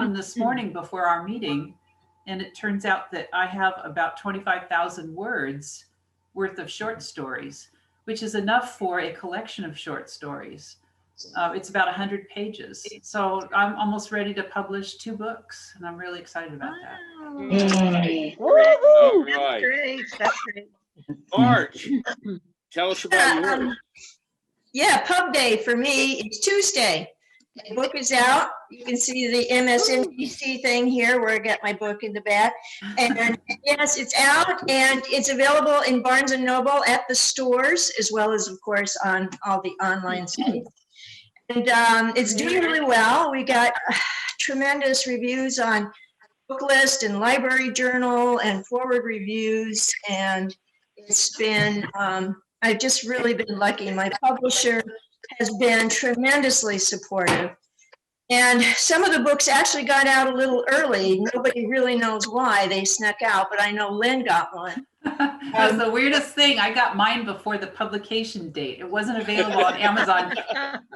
them this morning before our meeting, and it turns out that I have about 25,000 words worth of short stories, which is enough for a collection of short stories. It's about 100 pages. So I'm almost ready to publish 2 books, and I'm really excited about that. Yay. All right. That's great. That's great. March, tell us about yours. Yeah, pub day for me, it's Tuesday. The book is out. You can see the MSNBC thing here where I got my book in the back. And yes, it's out and it's available in Barnes & Noble at the stores, as well as, of course, on all the online sites. And it's doing really well. We got tremendous reviews on Booklist and Library Journal and forward reviews. And it's been, I've just really been lucky. My publisher has been tremendously supportive. And some of the books actually got out a little early. Nobody really knows why they snuck out, but I know Lynn got one. That's the weirdest thing. I got mine before the publication date. It wasn't available on Amazon.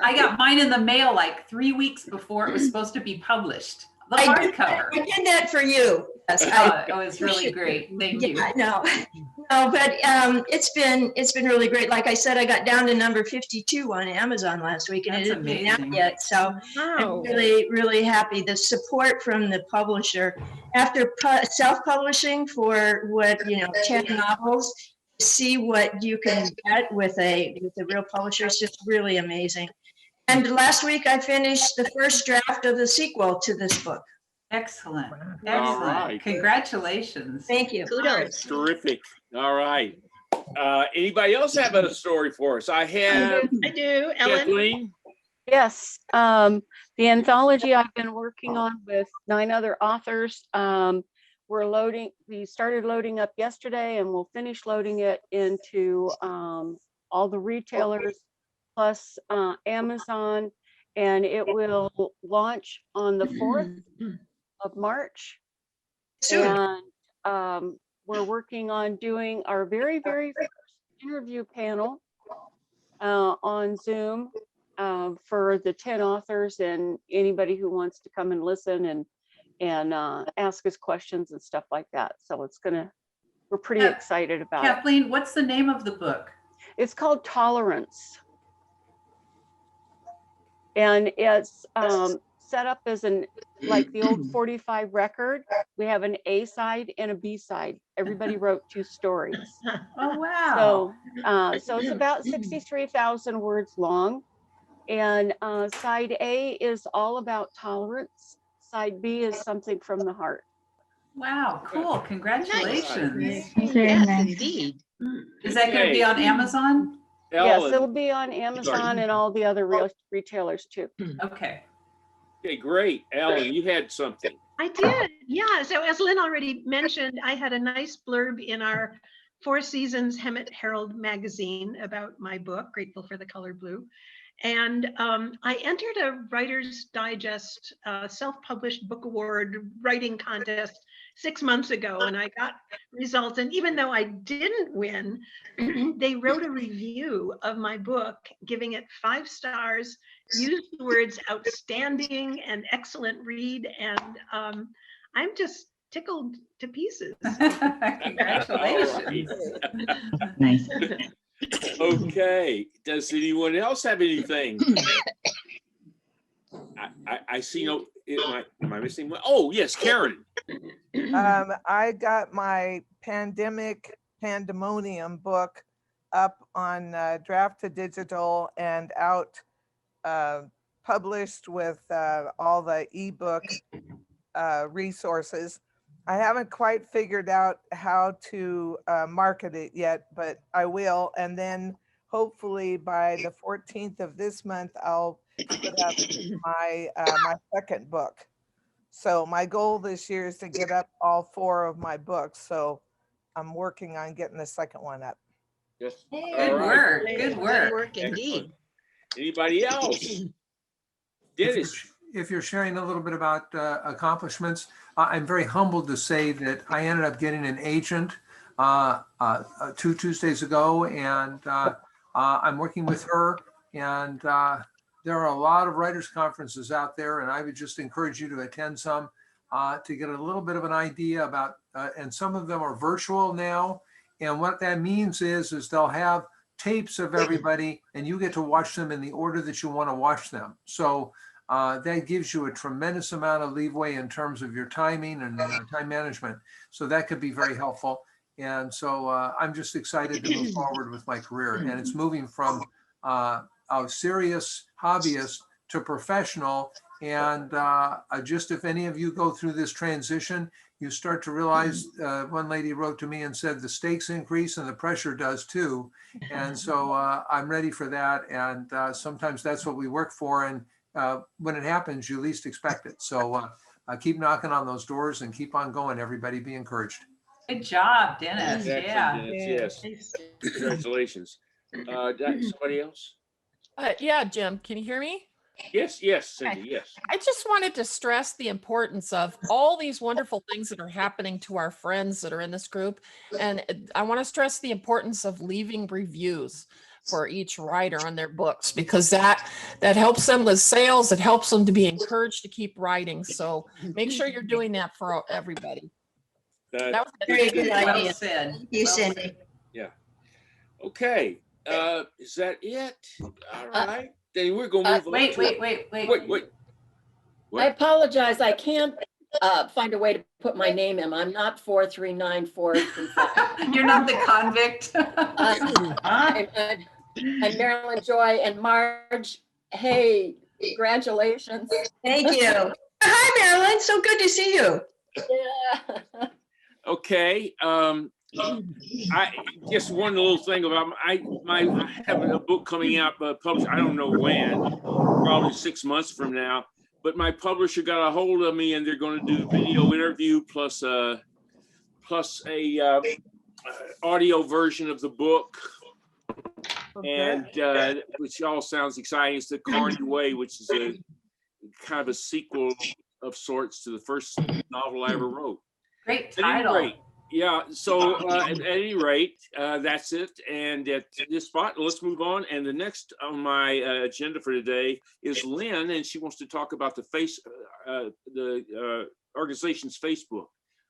I got mine in the mail like 3 weeks before it was supposed to be really the hardcover. I did that for you. Yes, it was really great. Thank you. No, but it's been really great. Like I said, I got down to number 52 on Amazon last week, and That's it isn't amazing. out yet. So Wow. I'm really happy. The support from the publisher after self-publishing for 10 novels, to see what you can get with a real publisher is just really amazing. And last week I finished the first draft of the sequel to this book. Excellent. All Excellent. right. Congratulations. Thank you. Kudos. Terrific. All right. Anybody else have a story for us? I have I do. Ellen? Kathleen. Yes, the anthology I've been working on with 9 other authors. We started loading up yesterday and we'll finish loading it into all the retailers plus Amazon, and it will launch on the 4th of March. Soon. And we're working on doing our very first interview panel on Zoom for the 10 authors and anybody who wants to come and listen and ask us questions and stuff like that. So we're pretty excited about it. Kathleen, what's the name of the book? It's called Tolerance. And it's set up as like the old 45 record. We have an A side and a B side. Everybody wrote 2 stories. Oh, wow. So it's about 63,000 words long. And side A is all about tolerance. Side B is something from the heart. Wow, cool. Congratulations. Very Yes, nice. indeed. Is that going to be on Amazon? Yes, Ellen. it'll be on Amazon and all the other retailers too. Okay. Okay, great. Ellen, you had something. I did. Yeah. So as Lynn already mentioned, I had a nice blurb in our 4 Seasons Hemet Herald magazine about my book, Grateful for the Color Blue. And I entered a Writer's Digest self-published book award writing contest 6 months ago, and I got results. And even though I didn't win, they wrote a review of my book, giving it 5 stars, used the words outstanding and excellent read. And I'm just tickled to pieces. Congratulations. Nice. Okay. Does anyone else have anything? I see no. Am I missing one? Oh, yes, Karen. I got my Pandemonium book up on Draft to Digital and out published with all the ebook resources. I haven't quite figured out how to market it yet, but I will. And then hopefully by the 14th of this month, I'll put up my second book. So my goal this year is to get up all 4 of my books. So I'm working on getting the second one up. Yes. Good work. Good work. Good work indeed. Anybody else? Dennis. If you're sharing a little bit about accomplishments, I'm very humbled to say that I ended up getting an agent 2 Tuesdays ago, and I'm working with her, and There are a lot of writers' conferences out there, and I would just encourage you to attend some to get a little bit of an idea about, and some of them are virtual now. And what that means is they'll have tapes of everybody and you get to watch them in the order that you want to watch them. So that gives you a tremendous amount of leeway in terms of your timing and time management. So that could be very helpful. And so I'm just excited to move forward with my career. And it's moving from a serious hobbyist to professional. And just if any of you go through this transition, you start to realize, one lady wrote to me and said, the stakes increase and the pressure does too. And so I'm ready for that. And sometimes that's what we work for. And when it happens, you least expect it. So keep knocking on those doors and keep on going. Everybody be encouraged. Good job, Dennis. Excellent, Yeah. Dennis. Yes. Congratulations. Somebody else? Yeah, Jim, can you hear me? Yes, Cindy, yes. I just wanted to stress the importance of all these wonderful things that are happening to our friends that are in this group. And I want to stress the importance of leaving reviews for each writer on their books, because that helps them with sales. It helps them to be encouraged to keep writing. So make sure you're doing that for everybody. That was Very good Well idea. said. Thank you, Well said. Cindy. Yeah. Okay. Is that it? All right. Then we're gonna move on. Wait. Wait. I apologize. I can't find a way to put my name in. I'm not 439435. You're not the convict. I'm Marilyn Joy and Marge. Hey, congratulations. Thank you. Hi, Marilyn. So good to see you. Yeah. Okay. I just one little thing about I have a book coming out, published. I don't know when, probably 6 months from now. But my publisher got a hold of me, and they're going to do video interview plus a audio version of the book, and which all sounds exciting. It's The Carney Way, which is a kind of a sequel of sorts to the first novel I ever wrote. Great At any title. rate, yeah. So at any rate, that's it. And at this spot, let's move on. And the next on my agenda for today is Lynn, and she wants to talk about the organization's Facebook.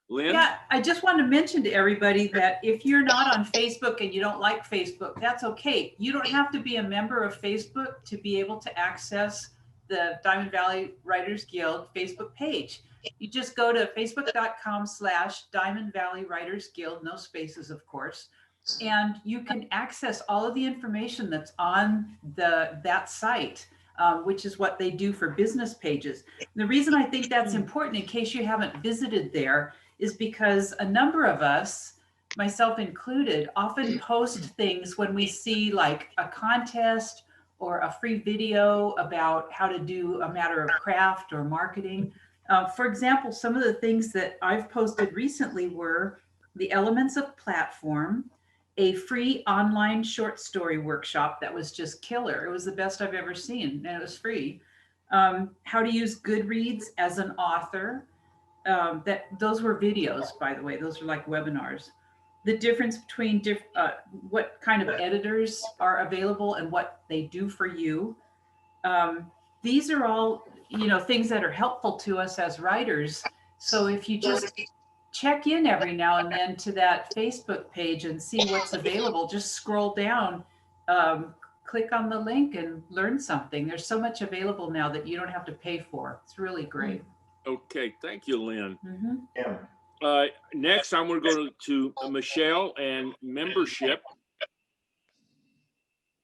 Lynn? Yeah, I just want to mention to everybody that if you're not on Facebook and you don't like Facebook, that's okay. You don't have to be a member of Facebook to be able to access the Diamond Valley Writers Guild Facebook page. You just go to facebook.com/Diamond Valley Writers Guild, no spaces, of course, and you can access all of the information that's on that site, which is what they do for business pages. The reason I think that's important, in case you haven't visited there, is because a number of us, myself included, often post things when we see like a contest or a free video about how to do a matter of craft or marketing. For example, some of the things that I've posted recently were the elements of platform, a free online short story workshop that was just killer. It was the best I've ever seen, and it was free. How to use Goodreads as an author. Those were videos, by the way. Those are like webinars. The difference between what kind of editors are available and what they do for you. These are all, things that are helpful to us as writers. So if you just check in every now and then to that Facebook page and see what's available, just scroll down, click on the link and learn something. There's so much available now that you don't have to pay for. It's really great. Okay, thank you, Lynn. Mm-hmm. Next, I'm going to go to Michelle and membership.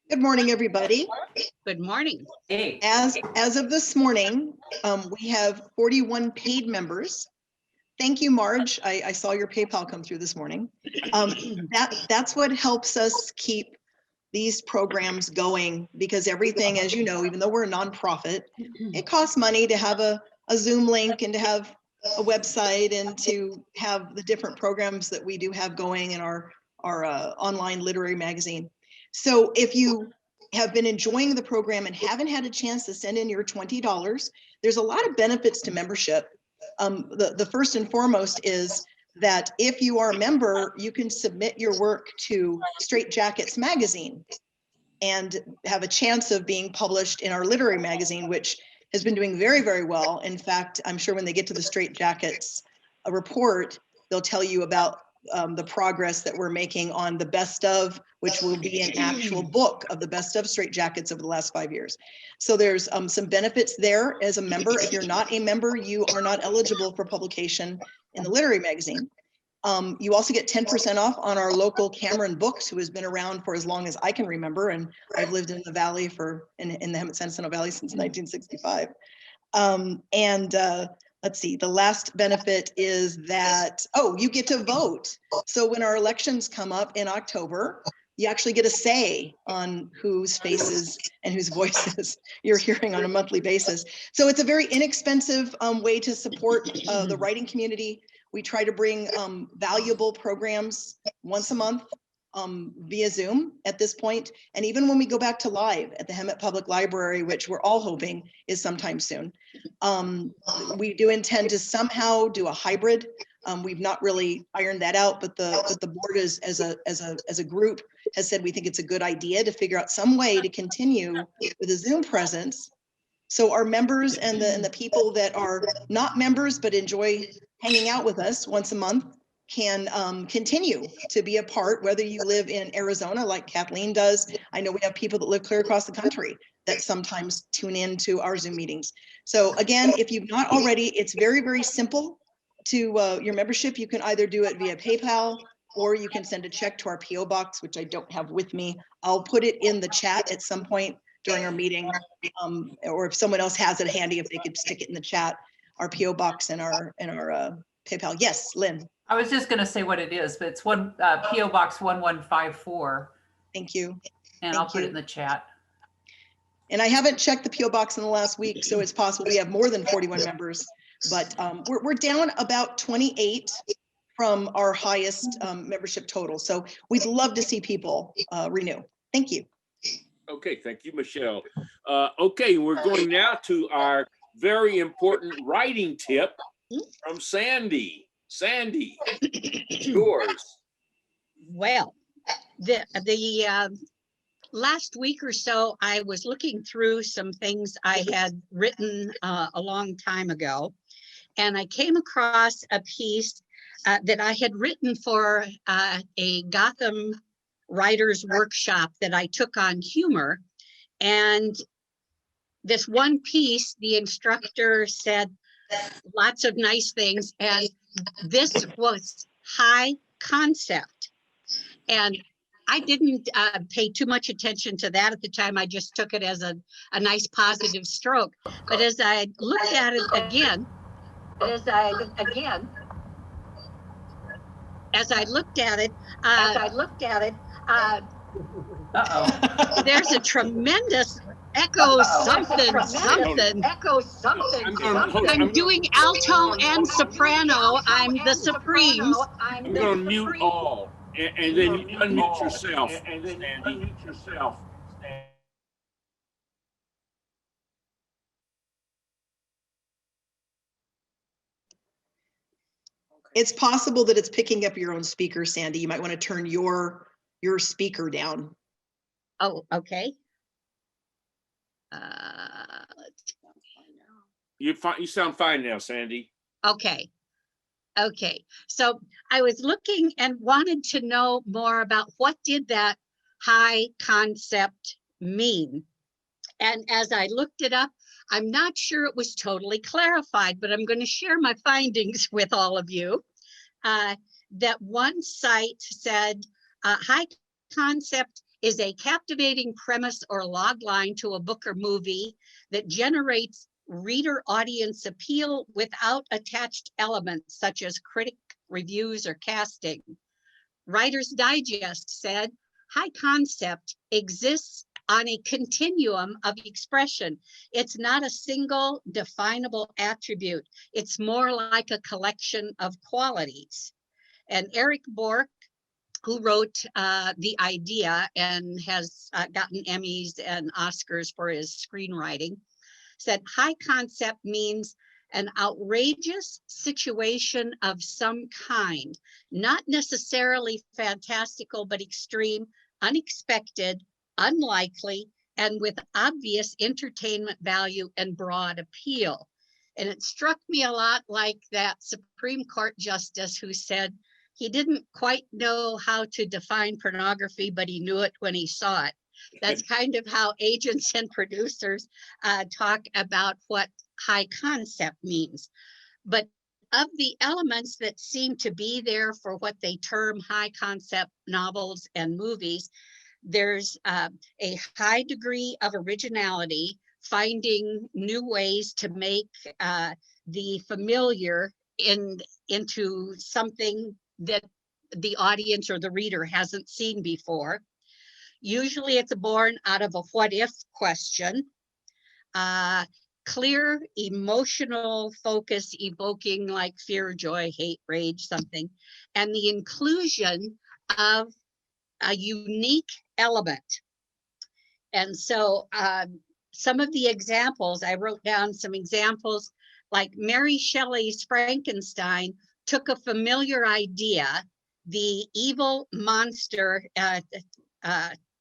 Good morning, everybody. Good morning. Hey. As of this morning, we have 41 paid members. Thank you, Marge. I saw your PayPal come through this morning. That's what helps us keep these programs going, because everything, as you know, even though we're a nonprofit, it costs money to have a Zoom link and to have a website and to have the different programs that we do have going in our online literary magazine. So if you have been enjoying the program and haven't had a chance to send in your $20, there's a lot of benefits to membership. The first and foremost is that if you are a member, you can submit your work to Straight Jackets magazine. and have a chance of being published in our literary magazine, which has been doing very, very well. In fact, I'm sure when they get to the Straight Jackets report, they'll tell you about the progress that we're making on the best of, which will be an actual book of the best of Straight Jackets over the last 5 years. So there's some benefits there as a member. If you're not a member, you are not eligible for publication in the literary magazine. You also get 10% off on our local Cameron Books, who has been around for as long as I can remember. And I've lived in the Valley in the Hemet-San Jacinto Valley since 1965. Let's see, the last benefit is that, you get to vote. So when our elections come up in October, you actually get a say on whose faces and whose voices you're hearing on a monthly basis. So it's a very inexpensive way to support the writing community. We try to bring valuable programs once a month via Zoom at this point. And even when we go back to live at the Hemet Public Library, which we're all hoping is sometime soon, we do intend to somehow do a hybrid. We've not really ironed that out, but the board is, as a group, has said we think it's a good idea to figure out some way to continue with a Zoom presence, so our members and the people that are not members but enjoy hanging out with us once a month can continue to be a part, whether you live in Arizona like Kathleen does. I know we have people that live clear across the country that sometimes tune in to our Zoom meetings. So again, if you've not already, it's very, very simple to your membership. You can either do it via PayPal, or you can send a check to our PO box, which I don't have with me. I'll put it in the chat at some point during our meeting, or if someone else has it handy, if they could stick it in the chat, our PO box and our PayPal. Yes, Lynn. I was just going to say what it is, but it's PO Box 1154. Thank you. And I'll put it in the chat. And I haven't checked the PO box in the last week, so it's possible we have more than 41 members, but we're down about 28 from our highest membership total. So we'd love to see people renew. Thank you. Okay, thank you, Michelle. Okay, we're going now to our very important writing tip from Sandy. Sandy, yours. Well, the last week or so, I was looking through some things I had written a long time ago, and I came across a piece that I had written for a Gotham writers workshop that I took on humor. And this one piece, the instructor said lots of nice things, and this was high concept. And I didn't pay too much attention to that at the time. I just took it as a nice positive stroke. But as I looked at it again, there's a tremendous echo something. I'm doing alto and soprano. I'm the Supremes. I'm going to mute all, and then unmute yourself, Sandy. It's possible that it's picking up your own speaker, Sandy. You might want to turn your speaker down. Oh, okay. You sound fine now, Sandy. Okay. So I was looking and wanted to know more about what did that high concept mean. And as I looked it up, I'm not sure it was totally clarified, but I'm going to share my findings with all of you. That one site said, high concept is a captivating premise or log line to a book or movie that generates reader audience appeal without attached elements such as critic reviews or casting. Writer's Digest said, high concept exists on a continuum of expression. It's not a single definable attribute. It's more like a collection of qualities. And Eric Bork, who wrote The Idea and has gotten Emmys and Oscars for his screenwriting, said high concept means an outrageous situation of some kind, not necessarily fantastical, but extreme, unexpected, unlikely, and with obvious entertainment value and broad appeal. And it struck me a lot like that Supreme Court justice who said he didn't quite know how to define pornography, but he knew it when he saw it. That's kind of how agents and producers talk about what high concept means. But of the elements that seem to be there for what they term high concept novels and movies, there's a high degree of originality, finding new ways to make the familiar into something that the audience or the reader hasn't seen before. Usually it's born out of a what if question. Clear emotional focus evoking like fear, joy, hate, rage, something, and the inclusion of a unique element. And so some of the examples, I wrote down some examples, like Mary Shelley's Frankenstein took a familiar idea, the evil monster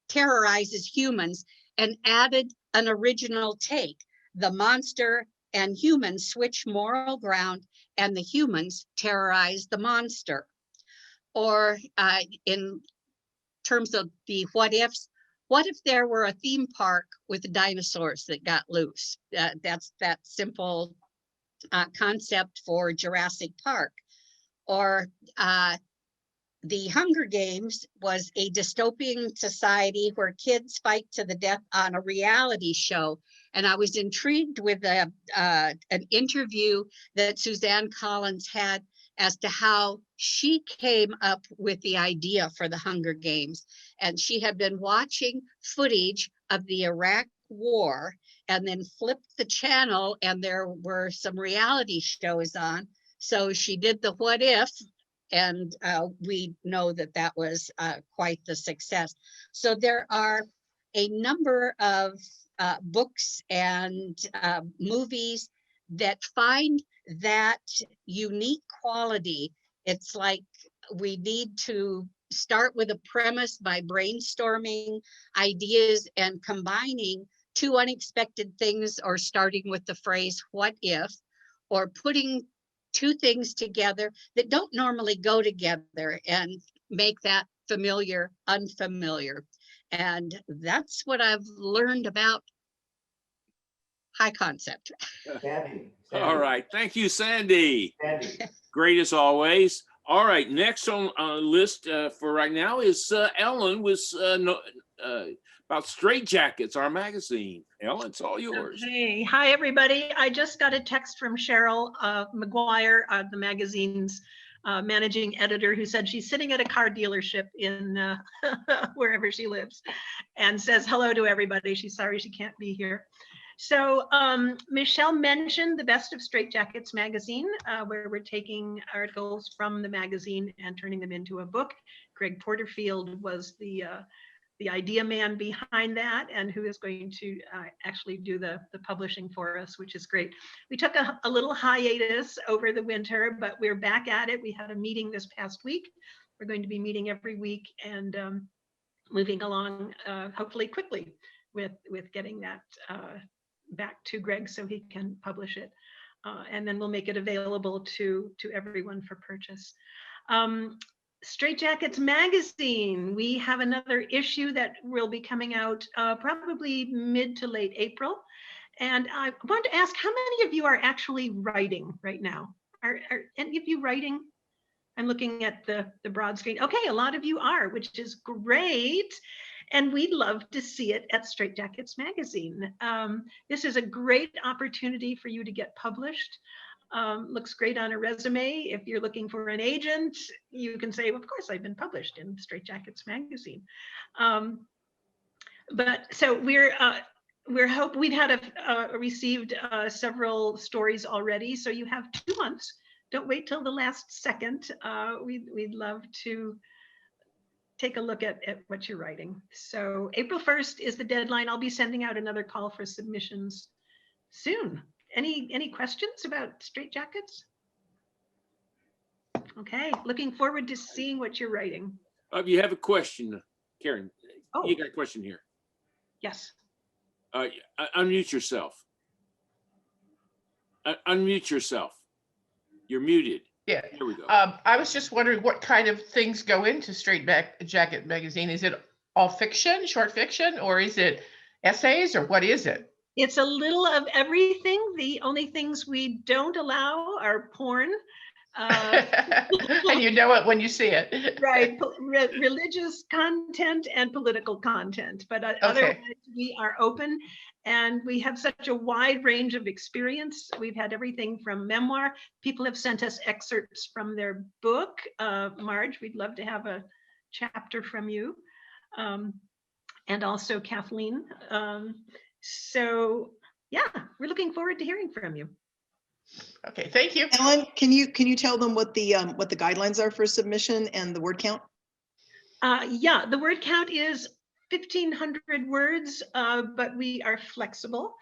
terrorizes humans, and added an original take. The monster and humans switch moral ground, and the humans terrorize the monster. Or in terms of the what ifs, what if there were a theme park with dinosaurs that got loose? That's that simple concept for Jurassic Park. Or the Hunger Games was a dystopian society where kids fight to the death on a reality show. And I was intrigued with an interview that Suzanne Collins had as to how she came up with the idea for the Hunger Games. And she had been watching footage of the Iraq War and then flipped the channel and there were some reality shows on. So she did the what if, and we know that that was quite the success. So there are a number of books and movies that find that unique quality. It's like we need to start with a premise by brainstorming ideas and combining two unexpected things, or starting with the phrase what if, or putting two things together that don't normally go together and make that familiar unfamiliar. And that's what I've learned about high concept. All right. Thank you, Sandy. Great as always. All right. Next on the list for right now is Ellen with about Straitjackets, our magazine. Ellen, it's all yours. Hey, hi, everybody. I just got a text from Cheryl McGuire, the magazine's managing editor, who said she's sitting at a car dealership in wherever she lives, and says hello to everybody. She's sorry she can't be here. So Michelle mentioned the Best of Straitjackets magazine, where we're taking articles from the magazine and turning them into a book. Greg Porterfield was the idea man behind that, and who is going to actually do the publishing for us, which is great. We took a little hiatus over the winter, but we're back at it. We had a meeting this past week. We're going to be meeting every week and moving along hopefully quickly with getting that back to Greg so he can publish it. And then we'll make it available to everyone for purchase. Straitjackets magazine, we have another issue that will be coming out probably mid to late April. And I want to ask, how many of you are actually writing right now? Are any of you writing? I'm looking at the broad screen. Okay, a lot of you are, which is great. And we'd love to see it at Straitjackets magazine. This is a great opportunity for you to get published. Looks great on a resume. If you're looking for an agent, you can say, of course, I've been published in Straitjackets magazine. But so we're hope we've had received several stories already. So you have 2 months. Don't wait till the last second. We'd love to take a look at what you're writing. So April 1st is the deadline. I'll be sending out another call for submissions soon. Any questions about Straitjackets? Okay, looking forward to seeing what you're writing. You have a question, Karen. Oh. You got a question here. Yes. Unmute yourself. Unmute yourself. You're muted. Yeah. There we go. I was just wondering what kind of things go into Straight Jacket magazine. Is it all fiction, short fiction, or is it essays, or what is it? It's a little of everything. The only things we don't allow are porn. And you know it when you see it. Right, religious content and political content, but otherwise we are open, and we have such a wide range of experience. We've had everything from memoir. People have sent us excerpts from their book. Marge, we'd love to have a chapter from you, and also Kathleen. So yeah, we're looking forward to hearing from you. Okay, thank you. Ellen, can you tell them what the guidelines are for submission and the word count? Yeah, the word count is 1,500 words, but we are flexible.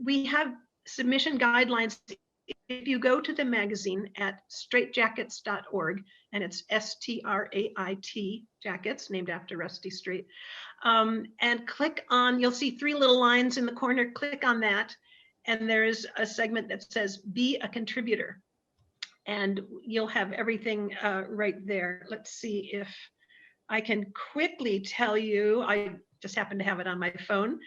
We have submission guidelines. If you go to the magazine at straightjackets.org, and it's STRAIT jackets, named after Rusty Straight, and click on, you'll see 3 little lines in the corner, click on that. And there's a segment that says, be a contributor. And you'll have everything right there. Let's see if I can quickly tell you, I just happen to have it on my phone.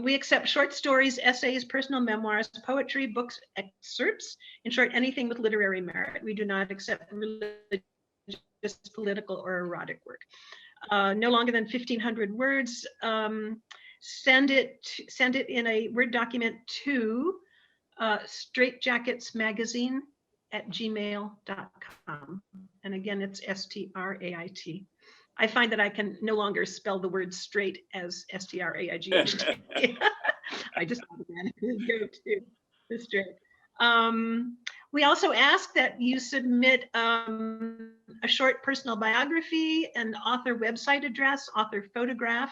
We accept short stories, essays, personal memoirs, poetry, books, excerpts, in short, anything with literary merit. We do not accept religious, political, or erotic work. No longer than 1,500 words. Send it in a Word document to straightjacketsmagazine@gmail.com. And again, it's STRAIT. I find that I can no longer spell the word straight as STRAIGHT. I just automatically go to the straight. We also ask that you submit a short personal biography, an author website address, author photograph,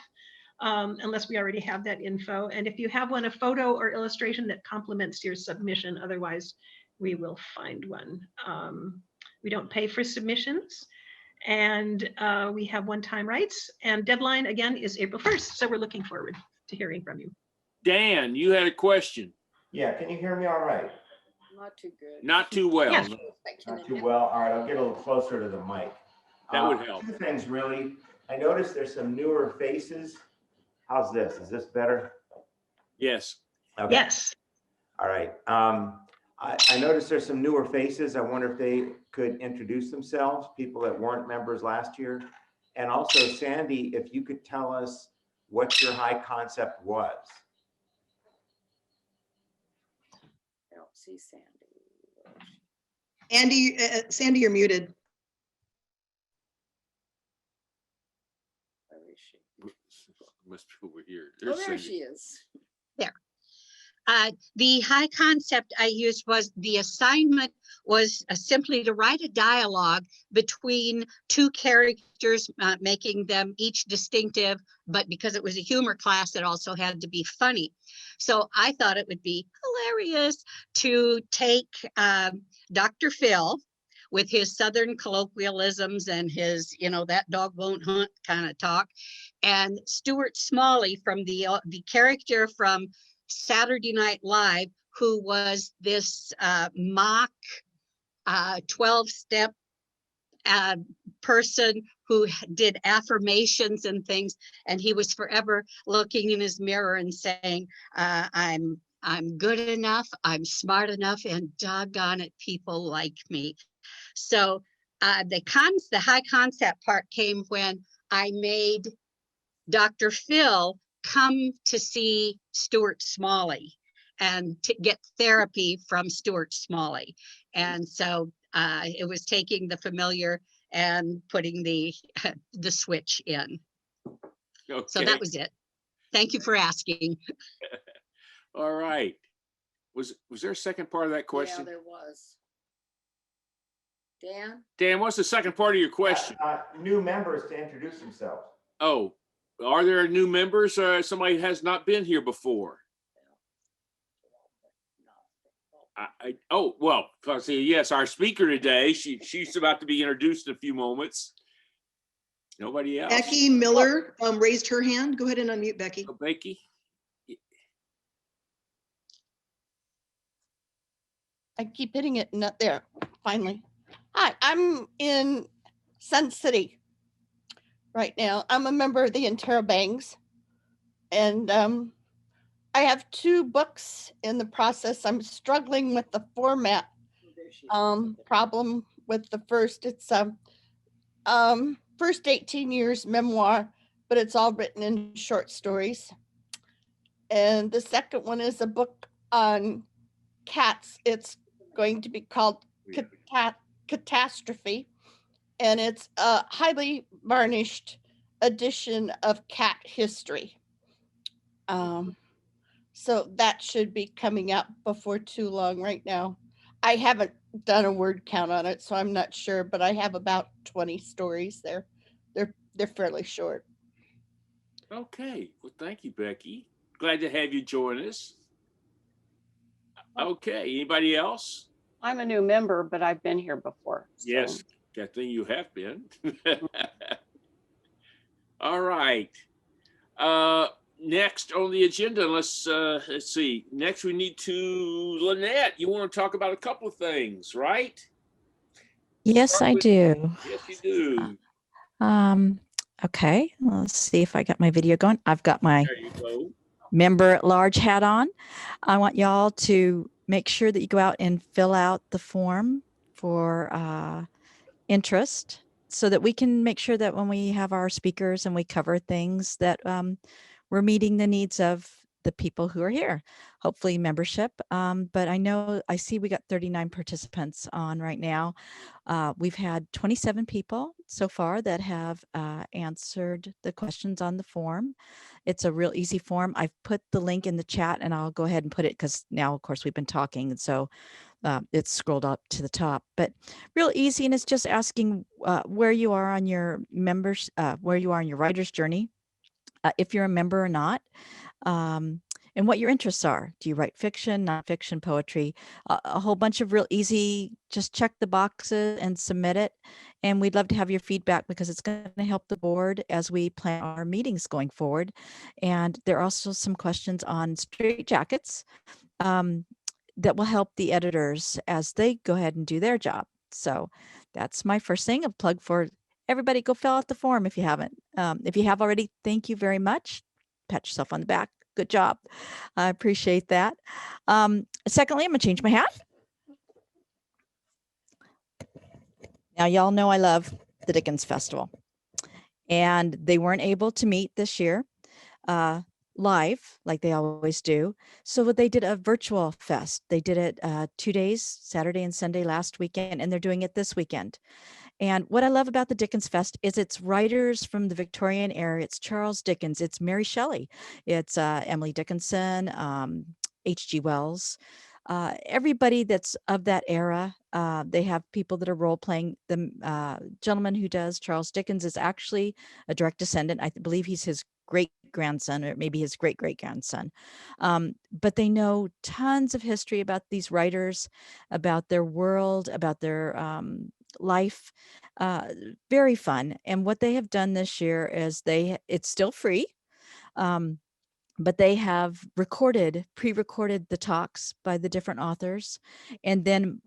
unless we already have that info. And if you have one, a photo or illustration that complements your submission, otherwise we will find one. We don't pay for submissions, and we have one-time rights, and deadline again is April 1st. So we're looking forward to hearing from you. Dan, you had a question. Yeah, can you hear me all right? Not too good. Not too well. Yes. Not too well. All right, I'll get a little closer to the mic. That would help. 2 things really. I noticed there's some newer faces. How's this? Is this better? Yes. Okay. Yes. All right. I noticed there's some newer faces. I wonder if they could introduce themselves, people that weren't members last year. And also, Sandy, if you could tell us what your high concept was. I don't see Sandy. Sandy, you're muted. Where is she? Must be over here. Oh, there she is. There. The high concept I used was the assignment was simply to write a dialogue between 2 characters, making them each distinctive, but because it was a humor class, it also had to be funny. So I thought it would be hilarious to take Dr. Phil with his Southern colloquialisms and his, that dog won't hunt kind of talk, and Stuart Smalley from the character from Saturday Night Live, who was this mock 12-step person who did affirmations and things, and he was forever looking in his mirror and saying, I'm good enough, I'm smart enough, and doggone it, people like me. So the high concept part came when I made Dr. Phil come to see Stuart Smalley and to get therapy from Stuart Smalley. And so it was taking the familiar and putting the switch in. Okay. So that was it. Thank you for asking. All right. Was there a second part of that question? Yeah, there was. Dan? Dan, what's the second part of your question? New members to introduce themselves. Oh, are there new members? Somebody has not been here before. Well, Fazia, yes, our speaker today, she's about to be introduced in a few moments. Nobody else? Becky Miller raised her hand. Go ahead and unmute Becky. Oh, Becky? I keep hitting it, not there, finally. Hi, I'm in Sun City right now. I'm a member of the Interabangs, and I have 2 books in the process. I'm struggling with the format problem with the first. It's first 18 years memoir, but it's all written in short stories. And the second one is a book on cats. It's going to be called Catastrophe, and it's a highly varnished edition of cat history. So that should be coming out before too long. Right now, I haven't done a word count on it, so I'm not sure, but I have about 20 stories there. They're fairly short. Okay. Well, thank you, Becky. Glad to have you join us. Okay. Anybody else? I'm a new member, but I've been here before. So. Yes, that thing you have been. All right. Next on the agenda, let's see. Next, we need to Lynette. You want to talk about a couple of things, right? Yes, I do. Yes, you do. Okay, let's see if I got my video going. I've got my There you go. member at large hat on. I want y'all to make sure that you go out and fill out the form for interest so that we can make sure that when we have our speakers and we cover things that we're meeting the needs of the people who are here, hopefully membership. But I see we got 39 participants on right now. We've had 27 people so far that have answered the questions on the form. It's a real easy form. I've put the link in the chat, and I'll go ahead and put it because now, of course, we've been talking. And so it's scrolled up to the top, but real easy. And it's just asking where you are on your members, where you are in your writer's journey, if you're a member or not, and what your interests are. Do you write fiction, nonfiction, poetry? A whole bunch of real easy, just check the boxes and submit it. And we'd love to have your feedback because it's going to help the board as we plan our meetings going forward. And there are also some questions on straitjackets that will help the editors as they go ahead and do their job. So that's my first thing, a plug for everybody. Go fill out the form if you haven't. If you have already, thank you very much. Pat yourself on the back. Good job. I appreciate that. Secondly, I'm gonna change my hat. Now, y'all know I love the Dickens Festival, and they weren't able to meet this year live like they always do. So they did a virtual fest. They did it 2 days, Saturday and Sunday last weekend, and they're doing it this weekend. And what I love about the Dickens Fest is it's writers from the Victorian era. It's Charles Dickens, it's Mary Shelley, it's Emily Dickinson, H.G. Wells, everybody that's of that era. They have people that are role playing. The gentleman who does Charles Dickens is actually a direct descendant. I believe he's his great grandson, or maybe his great great grandson. But they know tons of history about these writers, about their world, about their life. Very fun. And what they have done this year is it's still free. But they have pre-recorded the talks by the different authors. And then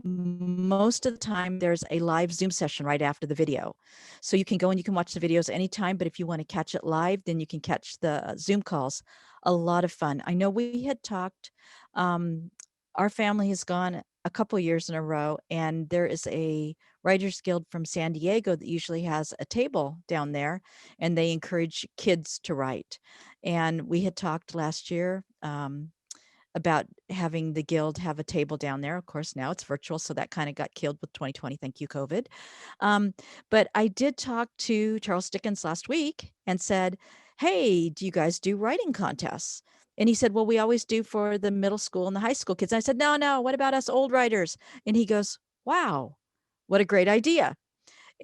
most of the time there's a live Zoom session right after the video. So you can go and you can watch the videos anytime, but if you want to catch it live, then you can catch the Zoom calls. A lot of fun. I know we had talked, our family has gone a couple years in a row, and there is a Writers Guild from San Diego that usually has a table down there, and they encourage kids to write. And we had talked last year about having the guild have a table down there. Of course, now it's virtual, so that kind of got killed with 2020. Thank you, COVID. But I did talk to Charles Dickens last week and said, hey, do you guys do writing contests? And he said, well, we always do for the middle school and the high school kids. And I said, no, what about us old writers? And he goes, wow, what a great idea.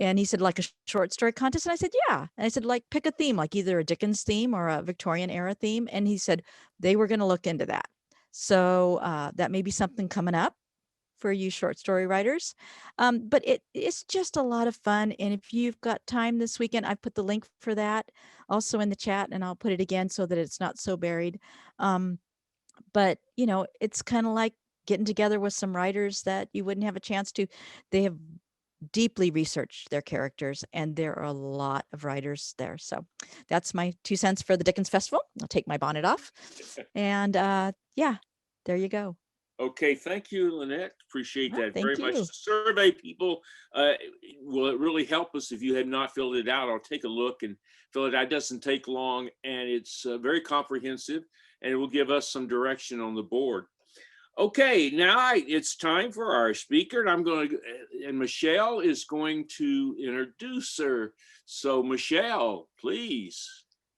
And he said, like a short story contest? And I said, yeah. And I said, like, pick a theme, like either a Dickens theme or a Victorian era theme. And he said they were going to look into that. So that may be something coming up. for you short story writers. But it's just a lot of fun. And if you've got time this weekend, I put the link for that also in the chat, and I'll put it again so that it's not so buried. But, you know, it's kind of like getting together with some writers that you wouldn't have a chance to. They have deeply researched their characters, and there are a lot of writers there. So that's my 2 cents for the Dickens Festival. I'll take my bonnet off. And yeah, there you go. Okay, thank you, Lynette. Appreciate that thank very much. you. The survey, people, will it really help us if you have not filled it out? I'll take a look and fill it out. It doesn't take long, and it's very comprehensive, and it will give us some direction on the board. Okay, now it's time for our speaker, and and Michelle is going to introduce her. So Michelle, please.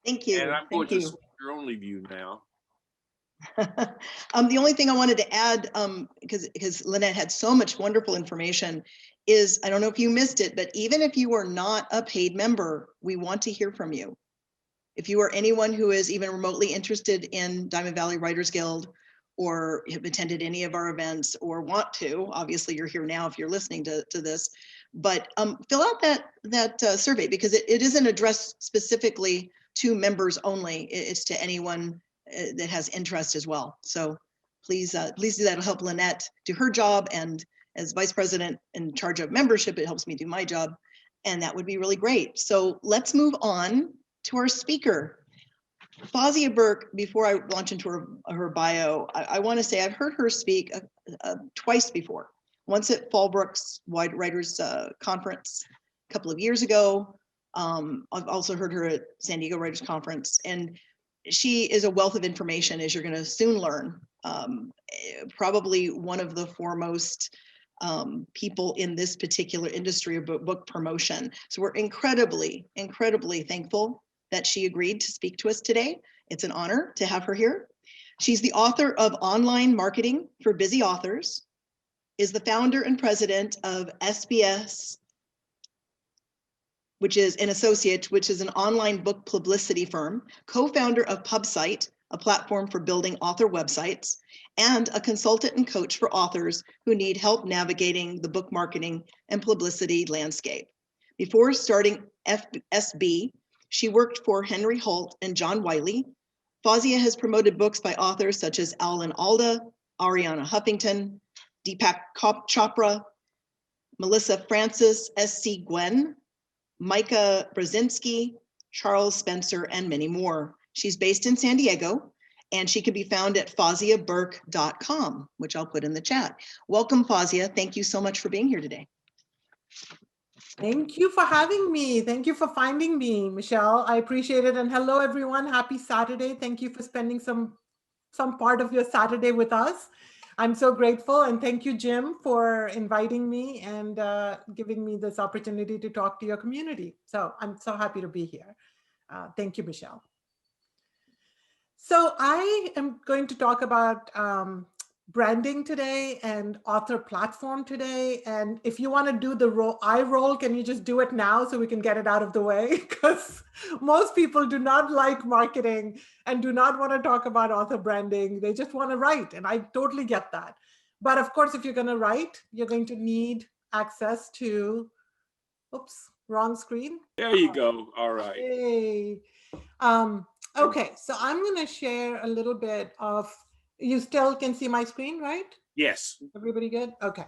Thank you. And I'm going to switch your only view now. The only thing I wanted to add, because Lynette had so much wonderful information, is I don't know if you missed it, but even if you are not a paid member, we want to hear from you. If you are anyone who is even remotely interested in Diamond Valley Writers Guild, or have attended any of our events, or want to, obviously you're here now if you're listening to this, but fill out that survey, because it isn't addressed specifically to members only. It's to anyone that has interest as well. So please do that. It'll help Lynette do her job, and as vice president in charge of membership, it helps me do my job, and that would be really great. So let's move on to our speaker. Fauzia Burke, before I launch into her bio, I want to say I've heard her speak twice before. Once at Fallbrook's Wide Writers Conference a couple of years ago. I've also heard her at San Diego Writers Conference, and she is a wealth of information, as you're going to soon learn. Probably one of the foremost people in this particular industry of book promotion. So we're incredibly, incredibly thankful that she agreed to speak to us today. It's an honor to have her here. She's the author of Online Marketing for Busy Authors, is the founder and president of SBS, which is an associate, which is an online book publicity firm, co-founder of PubSite, a platform for building author websites, and a consultant and coach for authors who need help navigating the book marketing and publicity landscape. Before starting SB, she worked for Henry Holt and John Wiley. Fazia has promoted books by authors such as Alan Alda, Ariana Huffington, Deepak Chopra, Melissa Francis, S.C. Gwen, Micah Brzezinski, Charles Spencer, and many more. She's based in San Diego, and she can be found at fauziaburke.com, which I'll put in the chat. Welcome, Fazia. Thank you so much for being here today. Thank you for having me. Thank you for finding me, Michelle. I appreciate it. And hello, everyone. Happy Saturday. Thank you for spending some part of your Saturday with us. I'm so grateful. And thank you, Jim, for inviting me and giving me this opportunity to talk to your community. So I'm so happy to be here. Thank you, Michelle. So I am going to talk about branding today and author platform today. And if you want to do the eye roll, can you just do it now so we can get it out of the way? Because most people do not like marketing and do not want to talk about author branding. They just want to write, and I totally get that. But of course, if you're going to write, you're going to need access to, oops, wrong screen. There you go. All right. Yay. Okay, so I'm going to share a little bit of, you still can see my screen, right? Yes. Everybody good? Okay.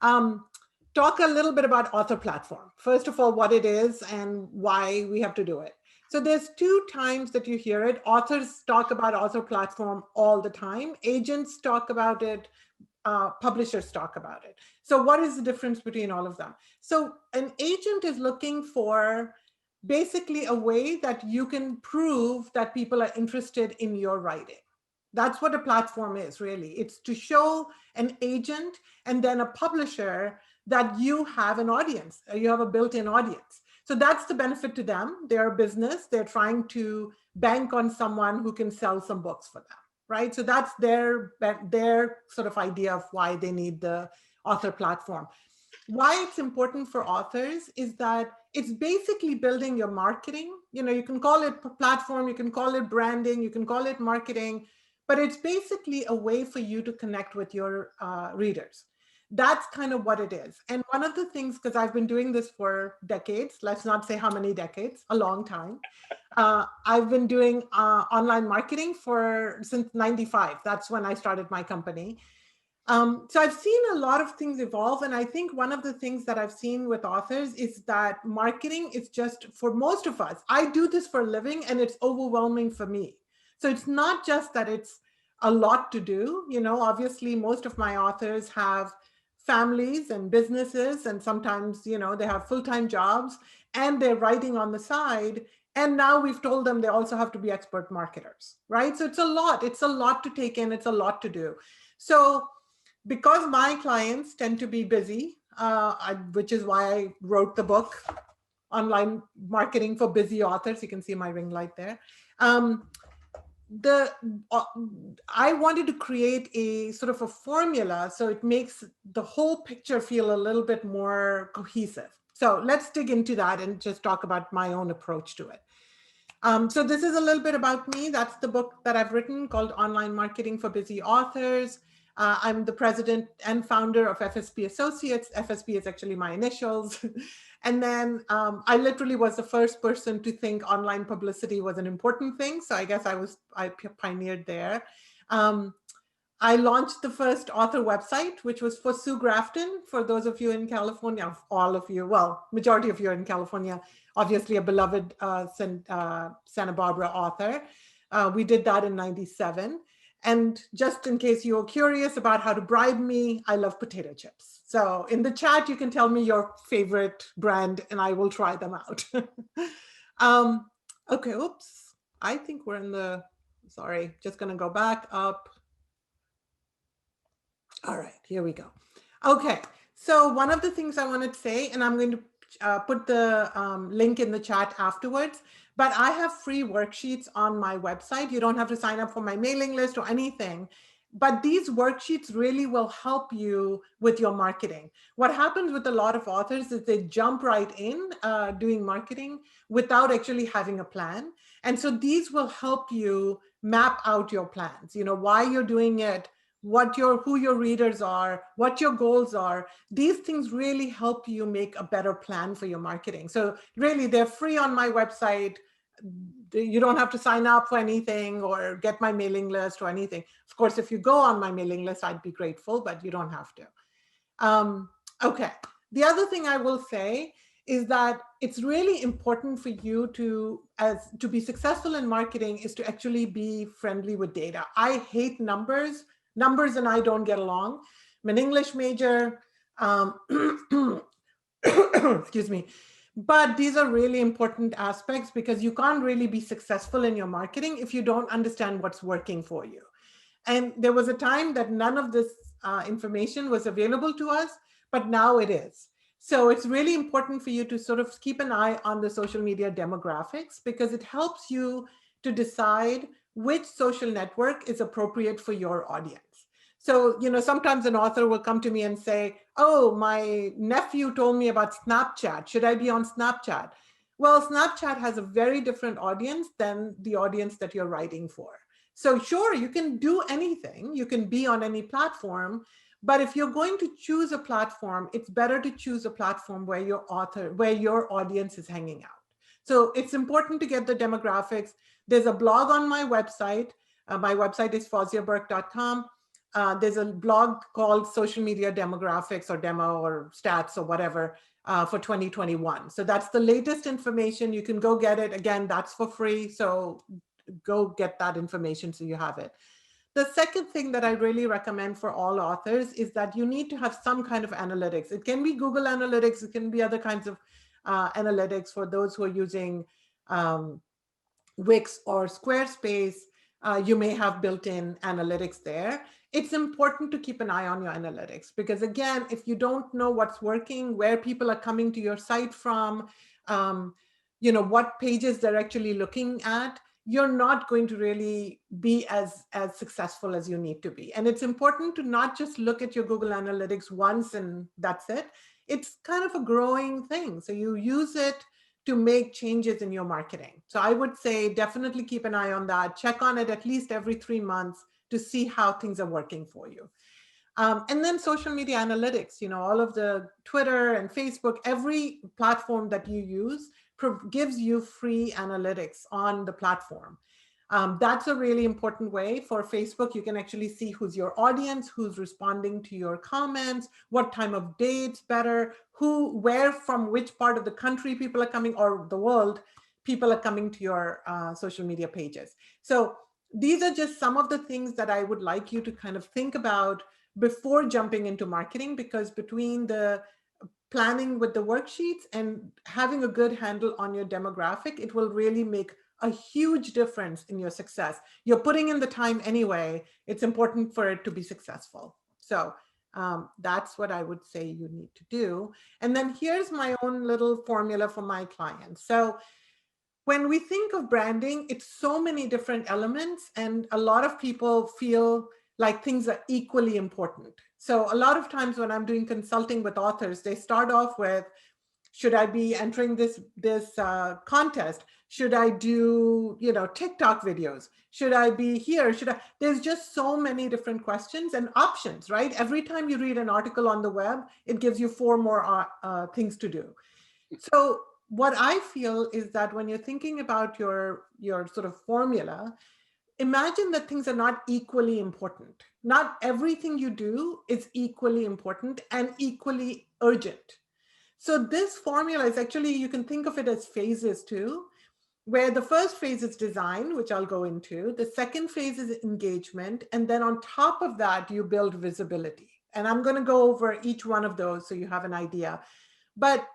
Talk a little bit about author platform. First of all, what it is and why we have to do it. So there's two times that you hear it. Authors talk about author platform all the time. Agents talk about it. Publishers talk about it. So what is the difference between all of them? So an agent is looking for basically a way that you can prove that people are interested in your writing. That's what a platform is, really. It's to show an agent and then a publisher that you have an audience, you have a built-in audience. So that's the benefit to them. They're a business. They're trying to bank on someone who can sell some books for them, right? So that's their sort of idea of why they need the author platform. Why it's important for authors is that it's basically building your marketing. You know, you can call it platform, you can call it branding, you can call it marketing, but it's basically a way for you to connect with your readers. That's kind of what it is. And one of the things, because I've been doing this for decades, let's not say how many decades, a long time. I've been doing online marketing since 95. That's when I started my company. So I've seen a lot of things evolve. And I think one of the things that I've seen with authors is that marketing is just, for most of us, I do this for a living and it's overwhelming for me. So it's not just that it's a lot to do. Obviously most of my authors have families and businesses, and sometimes, they have full-time jobs and they're writing on the side. And now we've told them they also have to be expert marketers, right? So it's a lot to take in. It's a lot to do. So because my clients tend to be busy, which is why I wrote the book, Online Marketing for Busy Authors. You can see my ring light there. I wanted to create a sort of a formula so it makes the whole picture feel a little bit more cohesive. So let's dig into that and just talk about my own approach to it. So this is a little bit about me. That's the book that I've written called Online Marketing for Busy Authors. I'm the president and founder of FSP Associates. FSP is actually my initials. And then I literally was the first person to think online publicity was an important thing. So I guess I pioneered there. I launched the first author website, which was for Sue Grafton. For those of you in California, all of you, well, majority of you are in California, obviously a beloved Santa Barbara author. We did that in '97. And just in case you're curious about how to bribe me, I love potato chips. So in the chat, you can tell me your favorite brand and I will try them out. Okay, oops. I think we're in the, sorry, just gonna go back up. All right, here we go. Okay, so one of the things I wanted to say, and I'm going to put the link in the chat afterwards, but I have free worksheets on my website. You don't have to sign up for my mailing list or anything, but these worksheets really will help you with your marketing. What happens with a lot of authors is they jump right in doing marketing without actually having a plan. And so these will help you map out your plans, why you're doing it, who your readers are, what your goals are. These things really help you make a better plan for your marketing. So really, they're free on my website. You don't have to sign up for anything or get my mailing list or anything. Of course, if you go on my mailing list, I'd be grateful, but you don't have to. Okay. The other thing I will say is that it's really important for you to be successful in marketing is to actually be friendly with data. I hate numbers. Numbers and I don't get along. I'm an English major, excuse me. But these are really important aspects because you can't really be successful in your marketing if you don't understand what's working for you. And there was a time that none of this information was available to us, but now it is. So it's really important for you to sort of keep an eye on the social media demographics because it helps you to decide which social network is appropriate for your audience. So, sometimes an author will come to me and say, oh, my nephew told me about Snapchat. Should I be on Snapchat? Well, Snapchat has a very different audience than the audience that you're writing for. So sure, you can do anything. You can be on any platform. But if you're going to choose a platform, it's better to choose a platform where your audience is hanging out. So it's important to get the demographics. There's a blog on my website. My website is fauziaburke.com. There's a blog called Social Media Demographics or Demo or Stats or whatever for 2021. So that's the latest information. You can go get it. Again, that's for free. So go get that information so you have it. The second thing that I really recommend for all authors is that you need to have some kind of analytics. It can be Google Analytics. It can be other kinds of analytics for those who are using Wix or Squarespace. You may have built-in analytics there. It's important to keep an eye on your analytics because again, if you don't know what's working, where people are coming to your site from, what pages they're actually looking at, you're not going to really be as successful as you need to be. And it's important to not just look at your Google Analytics once and that's it. It's kind of a growing thing. So you use it to make changes in your marketing. So I would say definitely keep an eye on that. Check on it at least every 3 months to see how things are working for you. And then social media analytics, all of the Twitter and Facebook, every platform that you use gives you free analytics on the platform. That's a really important way. For Facebook, you can actually see who's your audience, who's responding to your comments, what time of day it's better, where from which part of the country people are coming, or the world people are coming to your social media pages. So these are just some of the things that I would like you to kind of think about before jumping into marketing, because between the planning with the worksheets and having a good handle on your demographic, it will really make a huge difference in your success. You're putting in the time anyway. It's important for it to be successful. So that's what I would say you need to do. And then here's my own little formula for my clients. So when we think of branding, it's so many different elements, and a lot of people feel like things are equally important. So a lot of times when I'm doing consulting with authors, they start off with, should I be entering this contest? Should I do, TikTok videos? Should I be here? There's just so many different questions and options, right? Every time you read an article on the web, it gives you 4 more things to do. So what I feel is that when you're thinking about your sort of formula, imagine that things are not equally important. Not everything you do is equally important and equally urgent. So this formula is actually, you can think of it as phases too, where the first phase is design, which I'll go into. The second phase is engagement. And then on top of that, you build visibility. And I'm going to go over each one of those so you have an idea. But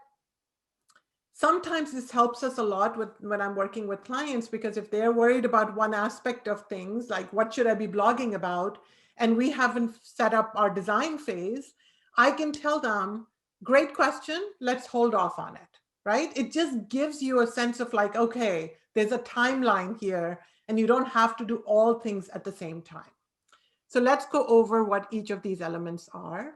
sometimes this helps us a lot when I'm working with clients, because if they're worried about one aspect of things, like what should I be blogging about, and we haven't set up our design phase, I can tell them, great question, let's hold off on it, right? It just gives you a sense of like, okay, there's a timeline here, and you don't have to do all things at the same time. So let's go over what each of these elements are.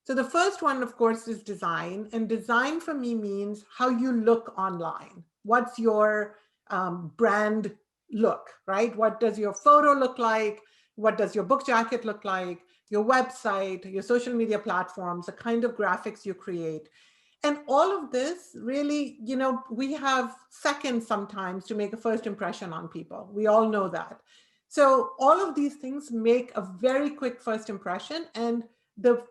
So the first one, of course, is design. And design for me means how you look online. What's your brand look, right? What does your photo look like? What does your book jacket look like? Your website, your social media platforms, the kind of graphics you create. And all of this really, we have seconds sometimes to make a first impression on people. We all know that. So all of these things make a very quick first impression, and the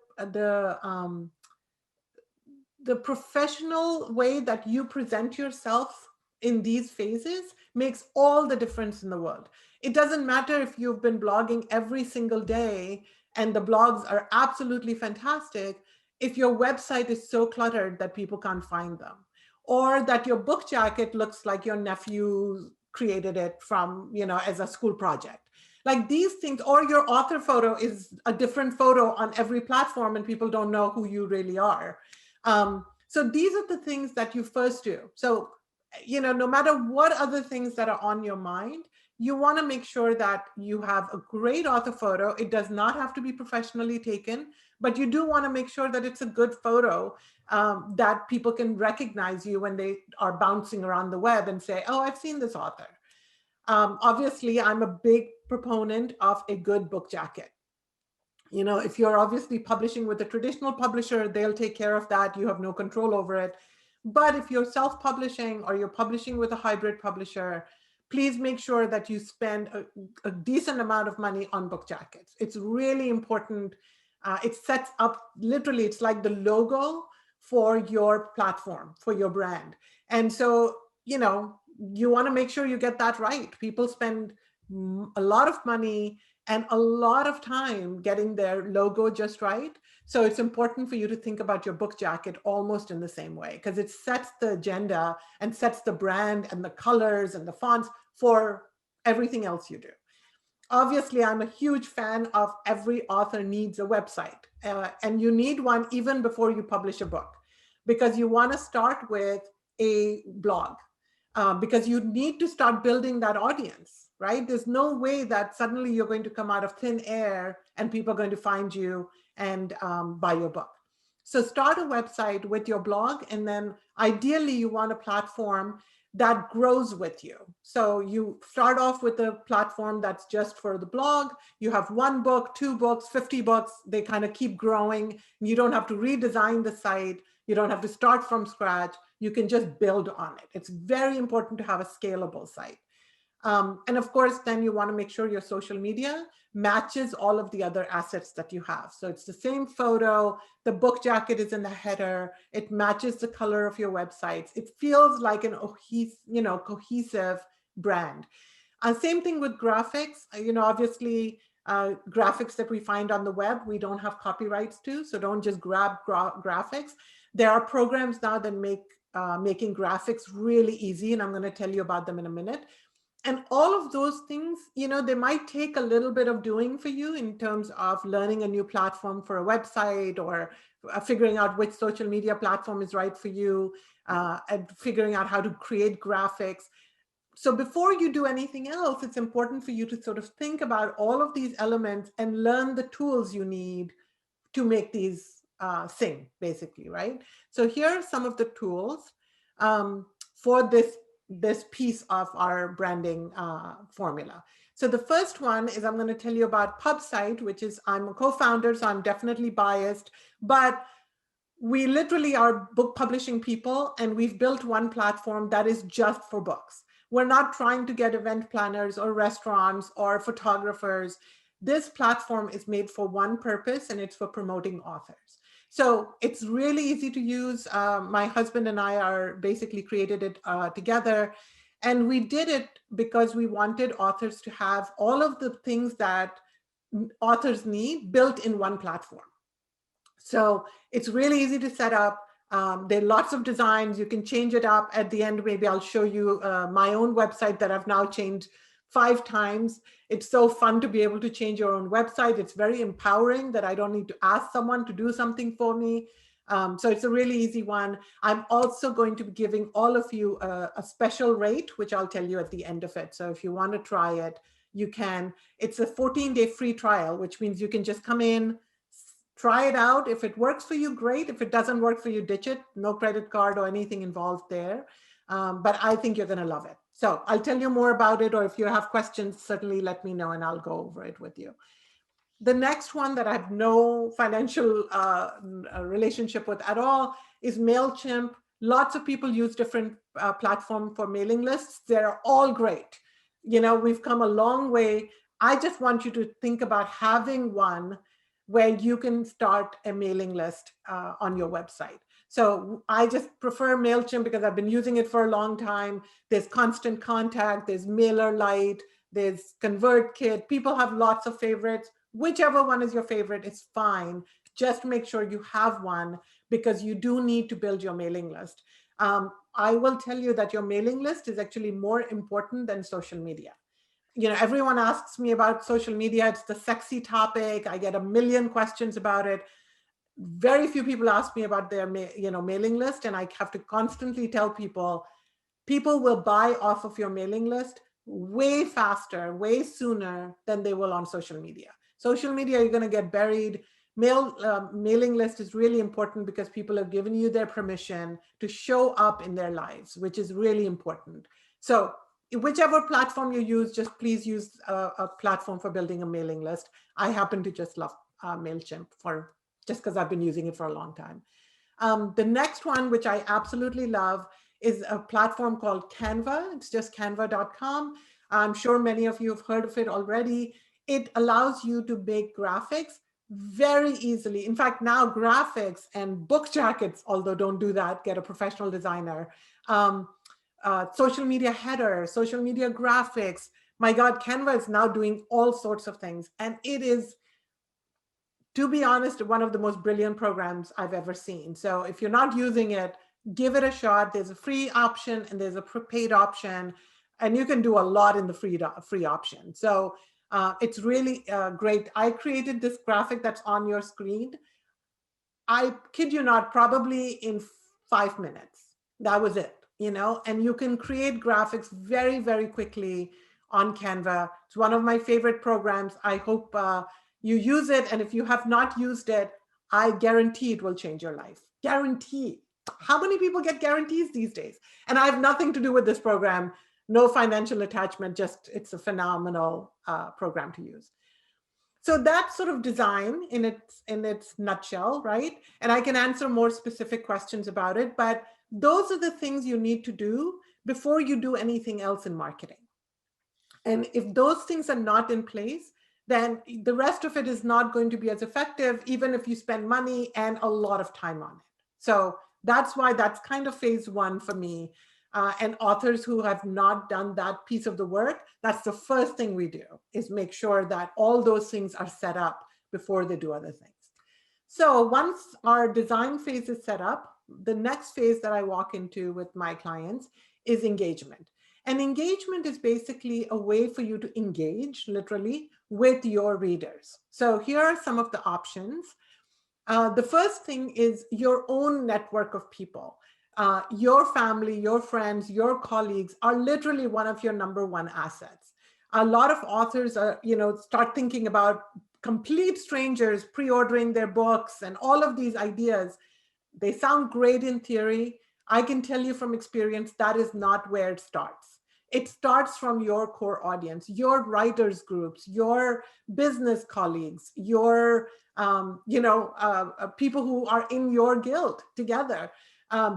professional way that you present yourself in these phases makes all the difference in the world. It doesn't matter if you've been blogging every single day and the blogs are absolutely fantastic, if your website is so cluttered that people can't find them, or that your book jacket looks like your nephew created it from, as a school project. Like these things, or your author photo is a different photo on every platform and people don't know who you really are. So these are the things that you first do. So, no matter what other things that are on your mind, you want to make sure that you have a great author photo. It does not have to be professionally taken, but you do want to make sure that it's a good photo, that people can recognize you when they are bouncing around the web and say, oh, I've seen this author. Obviously, I'm a big proponent of a good book jacket. If you're obviously publishing with a traditional publisher, they'll take care of that. You have no control over it. But if you're self-publishing or you're publishing with a hybrid publisher, please make sure that you spend a decent amount of money on book jackets. It's really important. It sets up, literally, it's like the logo for your platform, for your brand. And so, you want to make sure you get that right. People spend a lot of money and a lot of time getting their logo just right. So it's important for you to think about your book jacket almost in the same way, because it sets the agenda and sets the brand and the colors and the fonts for everything else you do. Obviously, I'm a huge fan of every author needs a website, and you need one even before you publish a book, because you want to start with a blog. Because you need to start building that audience, right? There's no way that suddenly you're going to come out of thin air and people are going to find you and buy your book. So start a website with your blog, and then ideally you want a platform that grows with you. So you start off with a platform that's just for the blog. You have 1 book, 2 books, 50 books. They kind of keep growing. You don't have to redesign the site. You don't have to start from scratch. You can just build on it. It's very important to have a scalable site. And of course, then you want to make sure your social media matches all of the other assets that you have. So it's the same photo, the book jacket is in the header, it matches the color of your websites. It feels like an cohesive brand. Same thing with graphics. Obviously, graphics that we find on the web, we don't have copyrights to, so don't just grab graphics. There are programs now that make making graphics really easy, and I'm going to tell you about them in a minute. And all of those things, they might take a little bit of doing for you in terms of learning a new platform for a website, or figuring out which social media platform is right for you, and figuring out how to create graphics. So before you do anything else, it's important for you to sort of think about all of these elements and learn the tools you need to make these sing, basically, right? So here are some of the tools for this piece of our branding formula. So the first one is, I'm going to tell you about PubSite, which is, I'm a co-founder, so I'm definitely biased, but we literally are book publishing people, and we've built one platform that is just for books. We're not trying to get event planners or restaurants or photographers. This platform is made for one purpose, and it's for promoting authors. So it's really easy to use. My husband and I are basically created it together. And we did it because we wanted authors to have all of the things that authors need built in one platform. So it's really easy to set up. There are lots of designs. You can change it up. At the end, maybe I'll show you my own website that I've now changed 5 times. It's so fun to be able to change your own website. It's very empowering that I don't need to ask someone to do something for me. So it's a really easy one. I'm also going to be giving all of you a special rate, which I'll tell you at the end of it. So if you want to try it, you can. It's a 14-day free trial, which means you can just come in, try it out. If it works for you, great. If it doesn't work for you, ditch it. No credit card or anything involved there. But I think you're going to love it. So I'll tell you more about it, or if you have questions, certainly let me know and I'll go over it with you. The next one that I have no financial relationship with at all is Mailchimp. Lots of people use different platforms for mailing lists. They're all great. We've come a long way. I just want you to think about having one where you can start a mailing list on your website. So I just prefer Mailchimp because I've been using it for a long time. There's Constant Contact, there's MailerLite, there's ConvertKit. People have lots of favorites. Whichever one is your favorite is fine. Just make sure you have one, because you do need to build your mailing list. I will tell you that your mailing list is actually more important than social media. Everyone asks me about social media. It's the sexy topic. I get a million questions about it. Very few people ask me about their mailing list, and I have to constantly tell people will buy off of your mailing list way faster, way sooner than they will on social media. Social media, you're going to get buried. Mailing list is really important because people have given you their permission to show up in their lives, which is really important. So whichever platform you use, just please use a platform for building a mailing list. I happen to just love Mailchimp just because I've been using it for a long time. The next one, which I absolutely love, is a platform called Canva. It's just canva.com. I'm sure many of you have heard of it already. It allows you to make graphics very easily. In fact, now graphics and book jackets, although don't do that, get a professional designer. Social media headers, social media graphics. My God, Canva is now doing all sorts of things. And it is, to be honest, one of the most brilliant programs I've ever seen. So if you're not using it, give it a shot. There's a free option and there's a paid option, and you can do a lot in the free option. So it's really great. I created this graphic that's on your screen. I kid you not, probably in 5 minutes. That was it, and you can create graphics very, very quickly on Canva. It's one of my favorite programs. I hope you use it. And if you have not used it, I guarantee it will change your life. Guarantee. how many people get guarantees these days? And I have nothing to do with this program, no financial attachment, just it's a phenomenal program to use. So that's sort of design in its nutshell, right? And I can answer more specific questions about it, but those are the things you need to do before you do anything else in marketing. And if those things are not in place, then the rest of it is not going to be as effective, even if you spend money and a lot of time on it. So that's why that's kind of phase one for me. And authors who have not done that piece of the work, that's the first thing we do, is make sure that all those things are set up before they do other things. So once our design phase is set up, the next phase that I walk into with my clients is engagement. And engagement is basically a way for you to engage, literally, with your readers. So here are some of the options. The first thing is your own network of people. Your family, your friends, your colleagues are literally one of your number one assets. A lot of authors are, start thinking about complete strangers pre-ordering their books and all of these ideas. They sound great in theory. I can tell you from experience, that is not where it starts. It starts from your core audience, your writers groups, your business colleagues, your people who are in your guild together.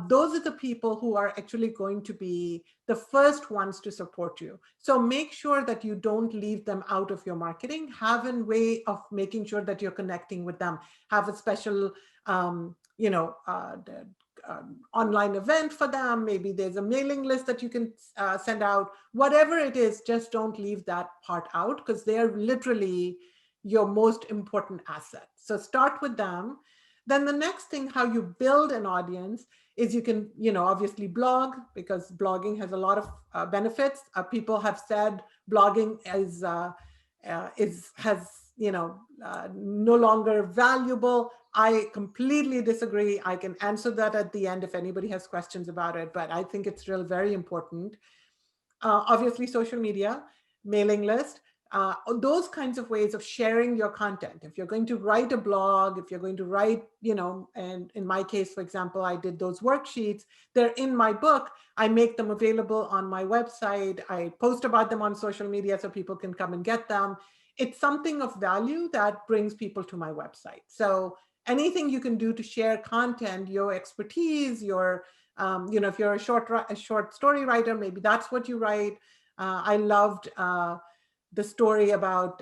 Those are the people who are actually going to be the first ones to support you. So make sure that you don't leave them out of your marketing. Have a way of making sure that you're connecting with them. Have a special, online event for them. Maybe there's a mailing list that you can send out. Whatever it is, just don't leave that part out, because they're literally your most important asset. So start with them. Then the next thing, how you build an audience, is you can, obviously blog, because blogging has a lot of benefits. People have said blogging has no longer valuable. I completely disagree. I can answer that at the end if anybody has questions about it, but I think it's still very important. Obviously, social media, mailing list, those kinds of ways of sharing your content. If you're going to write a blog, if you're going to write, and in my case, for example, I did those worksheets, they're in my book. I make them available on my website. I post about them on social media so people can come and get them. It's something of value that brings people to my website. So anything you can do to share content, your expertise, your, if you're a short story writer, maybe that's what you write. I loved the story about,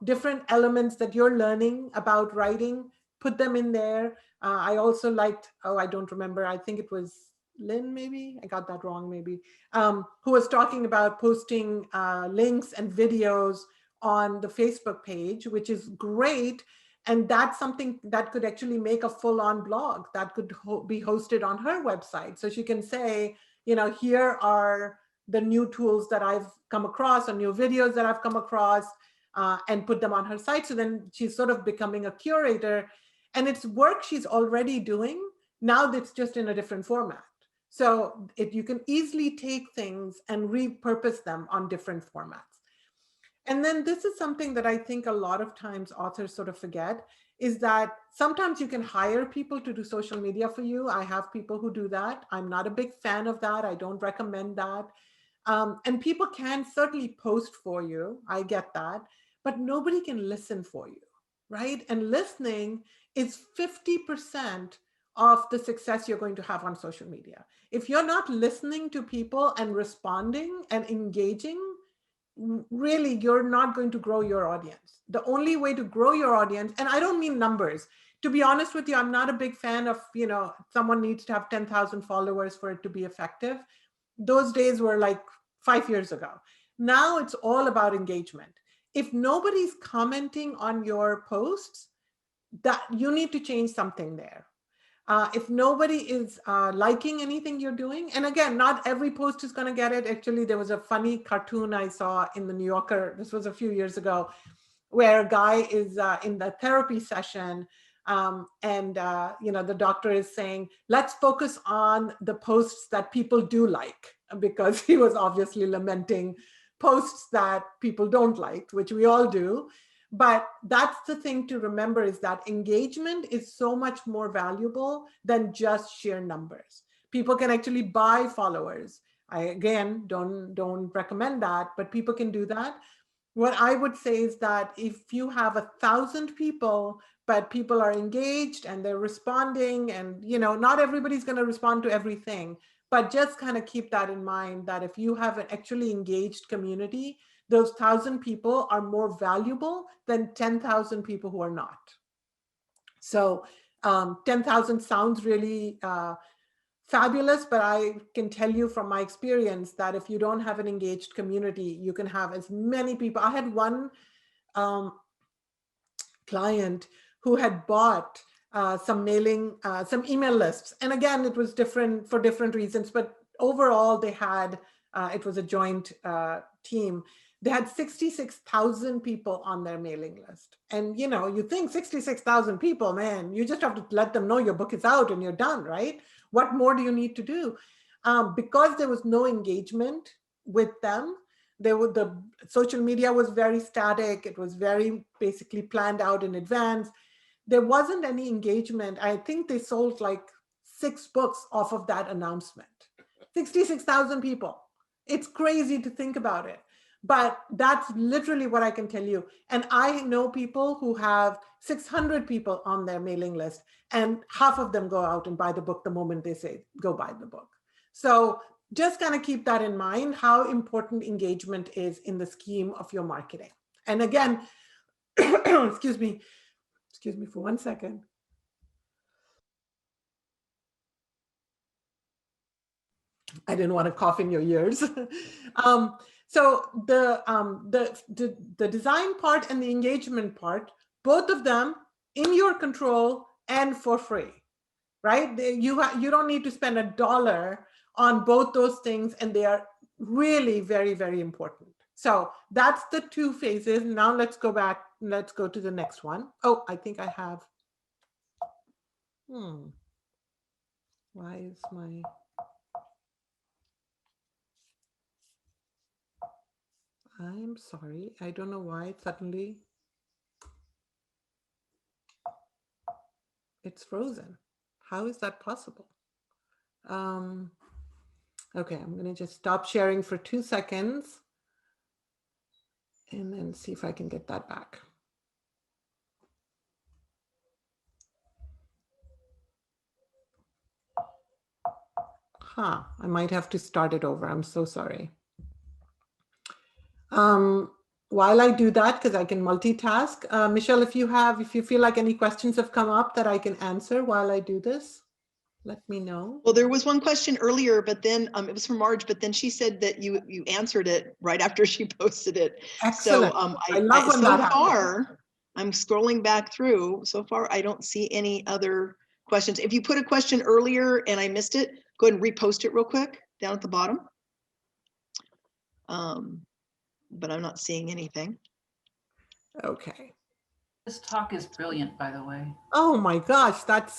different elements that you're learning about writing, put them in there. I also liked, I don't remember, I think it was Lynn, maybe, I got that wrong, maybe, who was talking about posting links and videos on the Facebook page, which is great. And that's something that could actually make a full-on blog that could be hosted on her website. So she can say, here are the new tools that I've come across, or new videos that I've come across, and put them on her site. So then she's sort of becoming a curator, and it's work she's already doing. Now that's just in a different format. So you can easily take things and repurpose them on different formats. And then this is something that I think a lot of times authors sort of forget, is that sometimes you can hire people to do social media for you. I have people who do that. I'm not a big fan of that. I don't recommend that. And people can certainly post for you. I get that, but nobody can listen for you, right? And listening is 50% of the success you're going to have on social media. If you're not listening to people and responding and engaging, really, you're not going to grow your audience. The only way to grow your audience, and I don't mean numbers. To be honest with you, I'm not a big fan of, someone needs to have 10,000 followers for it to be effective. Those days were like 5 years ago. Now it's all about engagement. If nobody's commenting on your posts, that you need to change something there. If nobody is liking anything you're doing, and again, not every post is going to get it. Actually, there was a funny cartoon I saw in the New Yorker, this was a few years ago, where a guy is in the therapy session, and the doctor is saying, let's focus on the posts that people do like, because he was obviously lamenting posts that people don't like, which we all do. But that's the thing to remember, is that engagement is so much more valuable than just sheer numbers. People can actually buy followers. I, again, don't recommend that, but people can do that. What I would say is that if you have 1,000 people, but people are engaged and they're responding, and not everybody's going to respond to everything, but just kind of keep that in mind, that if you have an actually engaged community, those 1,000 people are more valuable than 10,000 people who are not. So 10,000 sounds really fabulous, but I can tell you from my experience that if you don't have an engaged community, you can have as many people. I had one client who had bought some email lists. And again, it was different for different reasons, but overall they had, it was a joint team. They had 66,000 people on their mailing list. And you think 66,000 people, man, you just have to let them know your book is out and you're done, right? What more do you need to do? Because there was no engagement with them, the social media was very static. It was very basically planned out in advance. There wasn't any engagement. I think they sold like 6 books off of that announcement. 66,000 people. It's crazy to think about it, but that's literally what I can tell you. And I know people who have 600 people on their mailing list, and half of them go out and buy the book the moment they say, go buy the book. So just kind of keep that in mind, how important engagement is in the scheme of your marketing. And again, excuse me for 1 second. I didn't want to cough in your ears. So the design part and the engagement part, both of them in your control and for free, right? You don't need to spend $1 on both those things, and they are really very, very important. So that's the 2 phases. Now let's go back. Let's go to the next one. Oh, I think I have. Why is my... I'm sorry. I don't know why suddenly it's frozen. How is that possible? Okay, I'm going to just stop sharing for 2 seconds and then see if I can get that back. I might have to start it over. I'm so sorry. While I do that, because I can multitask, Michelle, if you feel like any questions have come up that I can answer while I do this, let me know. Well, there was one question earlier, but then it was from Marge, but then she said that you answered it right after she posted it. Excellent. So I love when that happens. I'm scrolling back through. So far, I don't see any other questions. If you put a question earlier and I missed it, go ahead and repost it real quick down at the bottom. But I'm not seeing anything. Okay. This talk is brilliant, by the way. Oh my gosh, that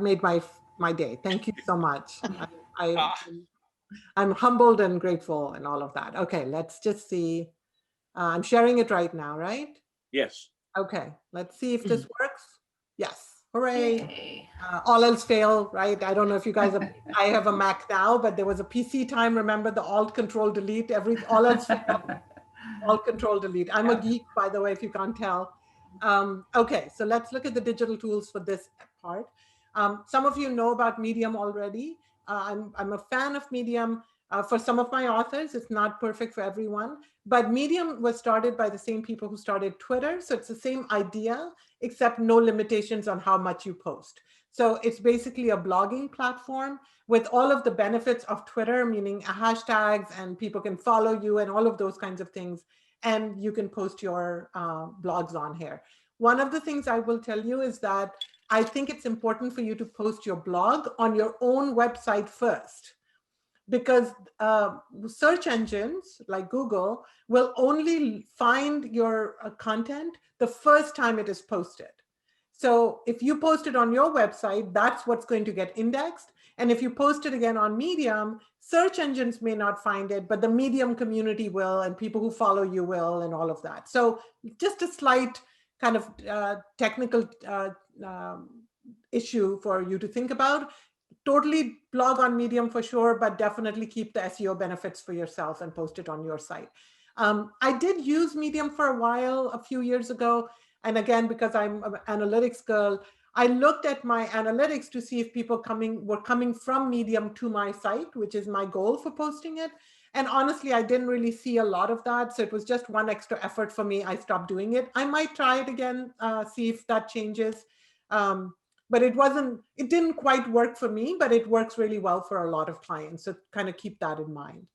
made my day. Thank you so much. I'm humbled and grateful and all of that. Okay, let's just see. I'm sharing it right now, right? Yes. Okay, let's see if this works. Yes. Hooray. All else fail, right? I don't know if you guys have, I have a Mac now, but there was a PC time. Remember the Alt Control Delete, all else fail, Alt Control Delete. I'm a geek, by the way, if you can't tell. Okay, so let's look at the digital tools for this part. Some of you know about Medium already. I'm a fan of Medium. For some of my authors, it's not perfect for everyone, but Medium was started by the same people who started Twitter. So it's the same idea, except no limitations on how much you post. So it's basically a blogging platform with all of the benefits of Twitter, meaning hashtags, and people can follow you and all of those kinds of things. And you can post your blogs on here. One of the things I will tell you is that I think it's important for you to post your blog on your own website first, because search engines like Google will only find your content the first time it is posted. So if you post it on your website, that's what's going to get indexed. And if you post it again on Medium, search engines may not find it, but the Medium community will, and people who follow you will, and all of that. So just a slight kind of technical issue for you to think about. Totally blog on Medium for sure, but definitely keep the SEO benefits for yourself and post it on your site. I did use Medium for a while, a few years ago. And again, because I'm an analytics girl, I looked at my analytics to see if people were coming from Medium to my site, which is my goal for posting it. And honestly, I didn't really see a lot of that. So it was just one extra effort for me. I stopped doing it. I might try it again, see if that changes. But it didn't quite work for me, but it works really well for a lot of clients. So kind of keep that in mind.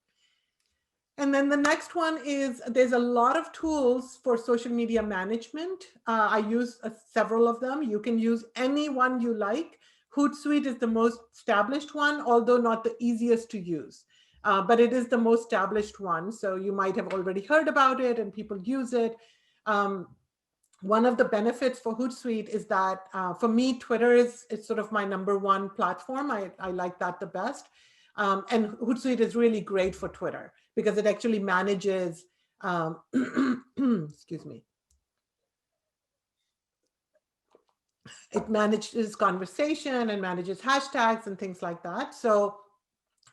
And then the next one is there's a lot of tools for social media management. I use several of them. You can use any one you like. Hootsuite is the most established one, although not the easiest to use. But it is the most established one. So you might have already heard about it and people use it. One of the benefits for Hootsuite is that for me, Twitter is sort of my #1 platform. I like that the best. And Hootsuite is really great for Twitter because it actually manages, excuse me. It manages conversation and manages hashtags and things like that. So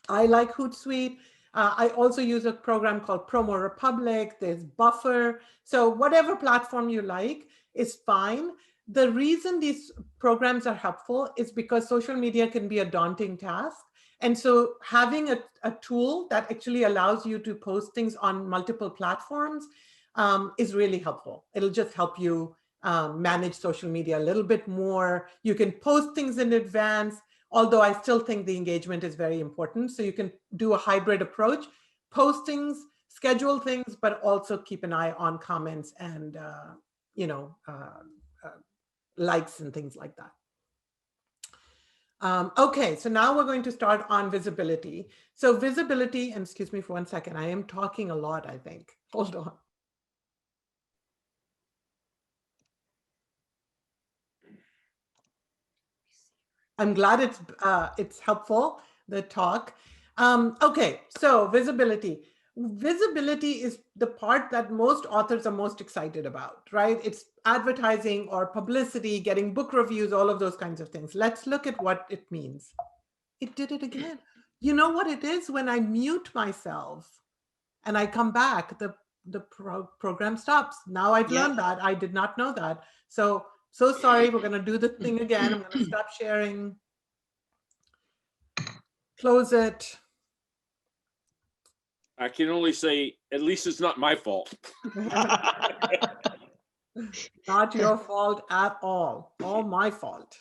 I like Hootsuite. I also use a program called Promo Republic. There's Buffer. So whatever platform you like is fine. The reason these programs are helpful is because social media can be a daunting task. And so having a tool that actually allows you to post things on multiple platforms is really helpful. It'll just help you manage social media a little bit more. You can post things in advance, although I still think the engagement is very important. So you can do a hybrid approach, post things, schedule things, but also keep an eye on comments and likes and things like that. Okay, so now we're going to start on visibility. So visibility, and excuse me for 1 second, I am talking a lot, I think. Hold on. I'm glad it's helpful, the talk. Okay, so visibility. Visibility is the part that most authors are most excited about, right? It's advertising or publicity, getting book reviews, all of those kinds of things. Let's look at what it means. It did it again. You know what it is? When I mute myself and I come back, the program stops. Now I've learned that. I did not know that. So sorry, we're gonna do the thing again. I'm gonna stop sharing. Close it. I can only say, at least it's not my fault. Not your fault at all my fault.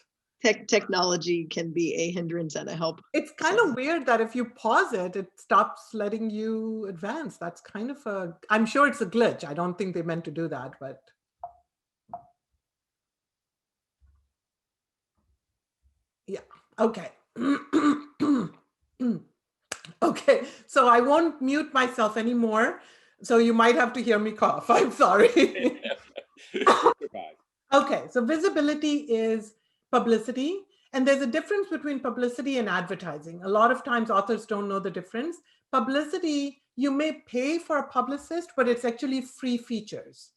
Technology can be a hindrance and a help. It's kind of weird that if you pause it, it stops letting you advance. That's kind of I'm sure it's a glitch. I don't think they meant to do that, but. Yeah, okay. Okay, so I won't mute myself anymore. So you might have to hear me cough. I'm sorry. Okay, so visibility is publicity. And there's a difference between publicity and advertising. A lot of times authors don't know the difference. Publicity, you may pay for a publicist, but it's actually free features.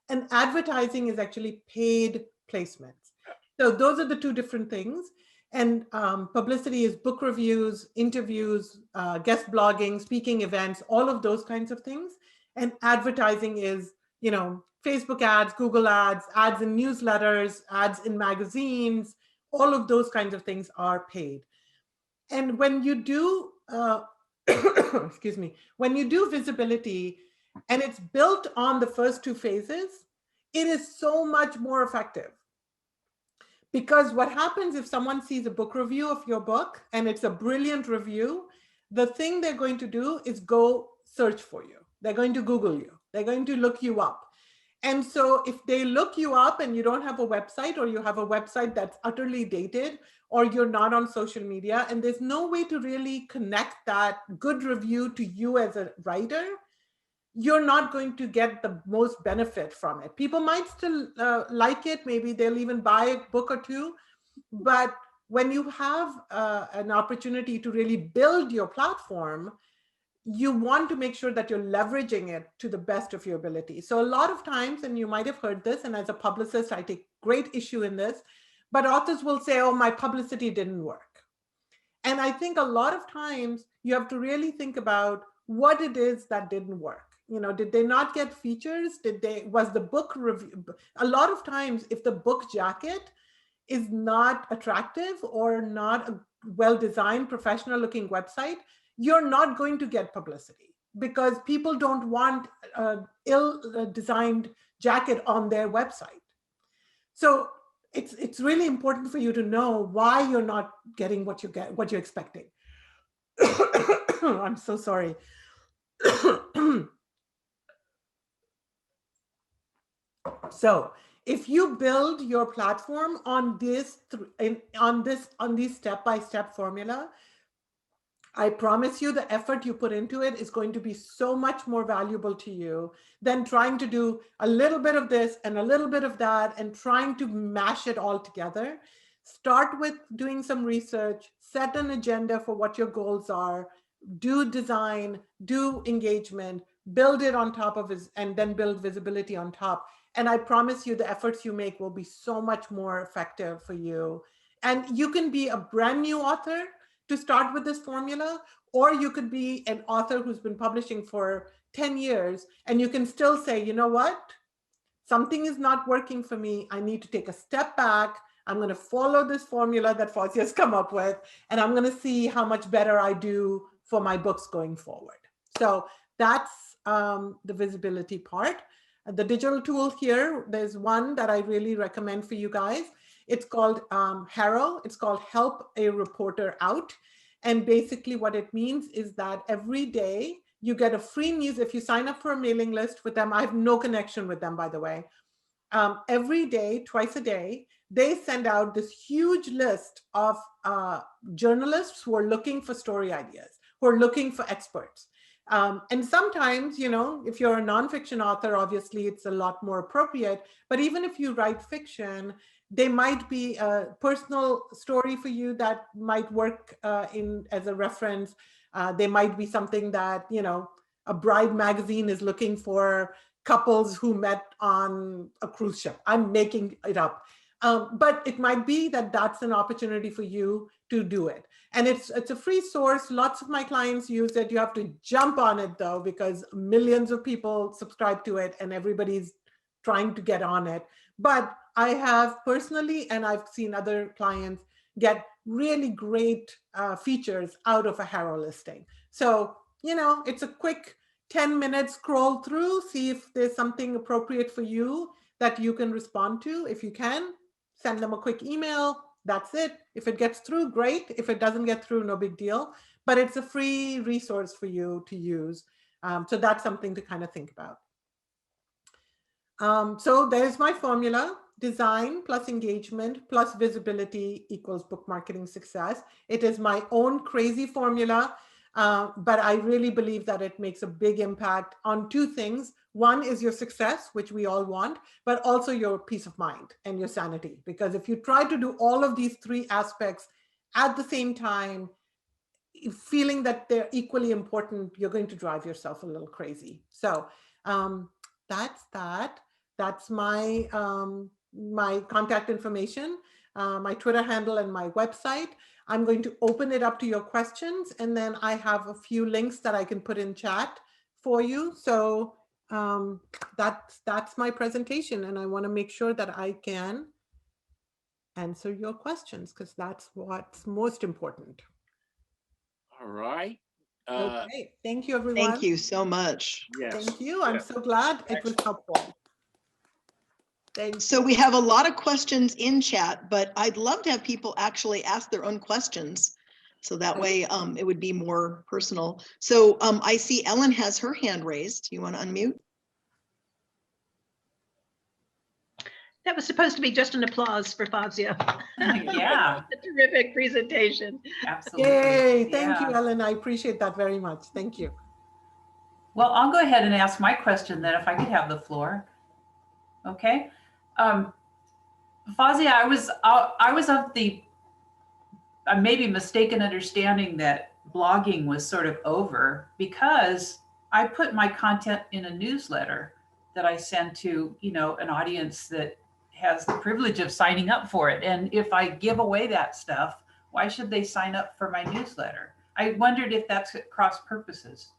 And advertising is actually paid placements. So those are the two different things. And publicity is book reviews, interviews, guest blogging, speaking events, all of those kinds of things. And advertising is, Facebook ads, Google ads, ads in newsletters, ads in magazines, all of those kinds of things are paid. And when you do, excuse me, when you do visibility and it's built on the first two phases, it is so much more effective. Because what happens if someone sees a book review of your book and it's a brilliant review, the thing they're going to do is go search for you. They're going to Google you. They're going to look you up. And so if they look you up and you don't have a website, or you have a website that's utterly dated, or you're not on social media, and there's no way to really connect that good review to you as a writer, you're not going to get the most benefit from it. People might still like it. Maybe they'll even buy a book or two, but when you have an opportunity to really build your platform, you want to make sure that you're leveraging it to the best of your ability. So a lot of times, and you might have heard this, and as a publicist, I take great issue in this, but authors will say, oh, my publicity didn't work. And I think a lot of times you have to really think about what it is that didn't work. You know, did they not get features? Was the book review? A lot of times, if the book jacket is not attractive or not a well-designed, professional-looking website, you're not going to get publicity because people don't want an ill-designed jacket on their website. So it's really important for you to know why you're not getting what you're expecting. I'm so sorry. So if you build your platform on these step-by-step formula, I promise you the effort you put into it is going to be so much more valuable to you than trying to do a little bit of this and a little bit of that and trying to mash it all together. Start with doing some research, set an agenda for what your goals are, do design, do engagement, build it on top of it, and then build visibility on top. And I promise you the efforts you make will be so much more effective for you. And you can be a brand new author to start with this formula, or you could be an author who's been publishing for 10 years and you can still say, you know what? Something is not working for me. I need to take a step back. I'm going to follow this formula that Fazia has come up with, and I'm going to see how much better I do for my books going forward. So that's the visibility part. The digital tool here, there's one that I really recommend for you guys. It's called HARO. It's called Help a Reporter Out. And basically what it means is that every day you get a free news. If you sign up for a mailing list with them, I have no connection with them, by the way. Every day, twice a day, they send out this huge list of journalists who are looking for story ideas, who are looking for experts. And sometimes, you know, if you're a nonfiction author, obviously it's a lot more appropriate. But even if you write fiction, they might be a personal story for you that might work as a reference. They might be something that, you know, a Bride magazine is looking for couples who met on a cruise ship. I'm making it up. But it might be that that's an opportunity for you to do it. And it's a free source. Lots of my clients use it. You have to jump on it though, because millions of people subscribe to it and everybody's trying to get on it. But I have personally, and I've seen other clients get really great features out of a HARO listing. So, you know, it's a quick 10-minute scroll through, see if there's something appropriate for you that you can respond to. If you can, send them a quick email. That's it. If it gets through, great. If it doesn't get through, no big deal. But it's a free resource for you to use. So that's something to kind of think about. So there's my formula. Design plus engagement plus visibility equals book marketing success. It is my own crazy formula, but I really believe that it makes a big impact on two things. One is your success, which we all want, but also your peace of mind and your sanity. Because if you try to do all of these three aspects at the same time, feeling that they're equally important, you're going to drive yourself a little crazy. So that's that. That's my my contact information, my Twitter handle and my website. I'm going to open it up to your questions, and then I have a few links that I can put in chat for you. So that's my presentation, and I want to make sure that I can answer your questions because that's what's most important. All right. Okay, thank you, everyone. Thank you so much. Yes. Thank you. I'm so glad it was helpful. So we have a lot of questions in chat, but I'd love to have people actually ask their own questions. So that way it would be more personal. So I see Ellen has her hand raised. You want to unmute? That was supposed to be just an applause for Fazia. Yeah. A terrific presentation. Absolutely. Yay, thank Yeah. you, Ellen. I appreciate that very much. Thank you. Well, I'll go ahead and ask my question then if I could have the floor. Okay. Fazia, I was of the maybe mistaken understanding that blogging was sort of over, because I put my content in a newsletter that I send to, an audience that has the privilege of signing up for it. And if I give away that stuff, why should they sign up for my newsletter? I wondered if that's at cross purposes.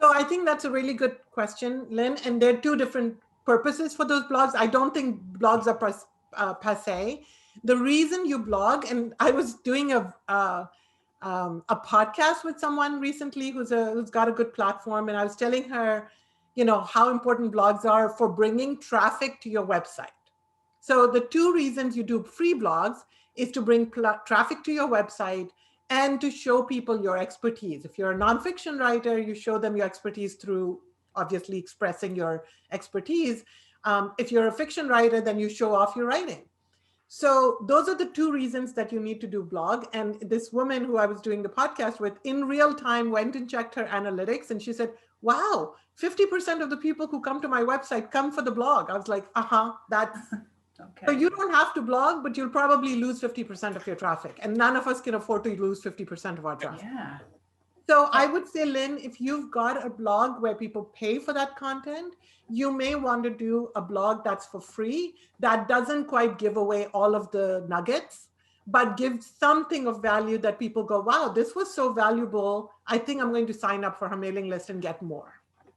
So I think that's a really good question, Lynn. And there are two different purposes for those blogs. I don't think blogs are passe. The reason you blog, and I was doing a podcast with someone recently who's got a good platform, and I was telling her, how important blogs are for bringing traffic to your website. So the two reasons you do free blogs is to bring traffic to your website and to show people your expertise. If you're a nonfiction writer, you show them your expertise through obviously expressing your expertise. If you're a fiction writer, then you show off your writing. So those are the two reasons that you need to do blog. And this woman who I was doing the podcast with in real time went and checked her analytics, and she said, wow, 50% of the people who come to my website come for the blog. I was like, that's okay. So you don't have to blog, but you'll probably lose 50% of your traffic. And none of us can afford to lose 50% of our traffic. Yeah. So I would say, Lynn, if you've got a blog where people pay for that content, you may want to do a blog that's for free, that doesn't quite give away all of the nuggets, but give something of value that people go, wow, this was so valuable. I think I'm going to sign up for her mailing list and get more.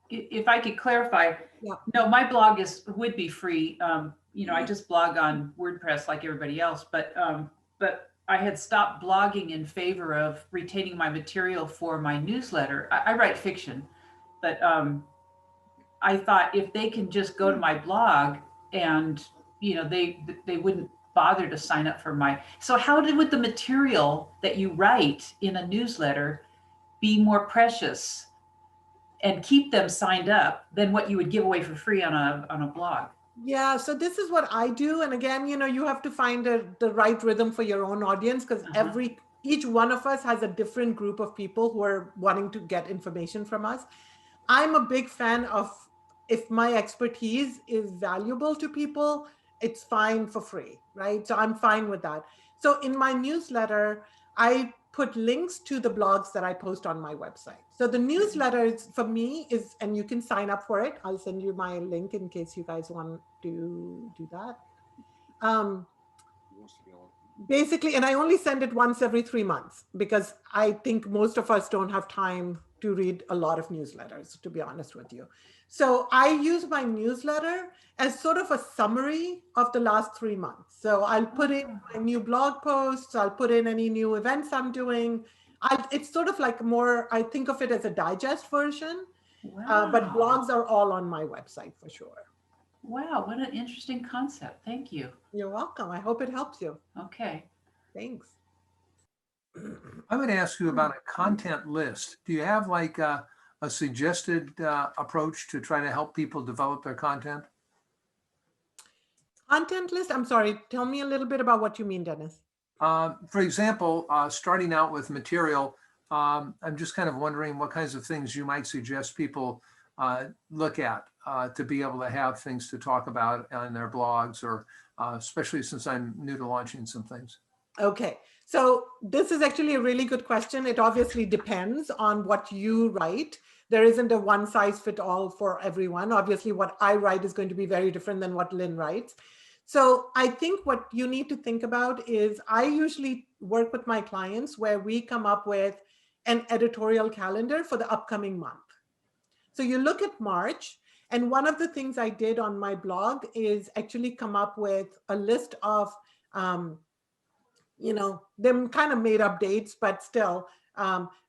If I could clarify, no, my blog would be free. I just blog on WordPress like everybody else, but I had stopped blogging in favor of retaining my material for my newsletter. I write fiction, but I thought if they can just go to my blog and, they wouldn't bother to sign up for so how would the material that you write in a newsletter be more precious and keep them signed up than what you would give away for free on a blog? Yeah, so this is what I do. And again, you have to find the right rhythm for your own audience, because each one of us has a different group of people who are wanting to get information from us. I'm a big fan of, if my expertise is valuable to people, it's fine for free, right? So I'm fine with that. So in my newsletter, I put links to the blogs that I post on my website. So the newsletter for me is, and you can sign up for it. I'll send you my link in case you guys want to do that. Basically, and I only send it once every 3 months, because I think most of us don't have time to read a lot of newsletters, to be honest with you. So I use my newsletter as sort of a summary of the last 3 months. So I'll put in my new blog posts, I'll put in any new events I'm doing. It's sort of like more, I think of it as a digest version, but blogs are all on my website for sure. Wow, what an interesting concept. Thank you. You're welcome. I hope it helps you. Okay. Thanks. I'm going to ask you about a content list. Do you have like a suggested approach to try to help people develop their content? Content list? I'm sorry, tell me a little bit about what you mean, Dennis. For example, starting out with material, I'm just kind of wondering what kinds of things you might suggest people look at to be able to have things to talk about on their blogs, or especially since I'm new to launching some things. Okay, so this is actually a really good question. It obviously depends on what you write. There isn't a one size fit all for everyone. Obviously, what I write is going to be very different than what Lynn writes. So I think what you need to think about is, I usually work with my clients where we come up with an editorial calendar for the upcoming month. So you look at March, and one of the things I did on my blog is actually come up with a list of, them kind of made up dates, but still,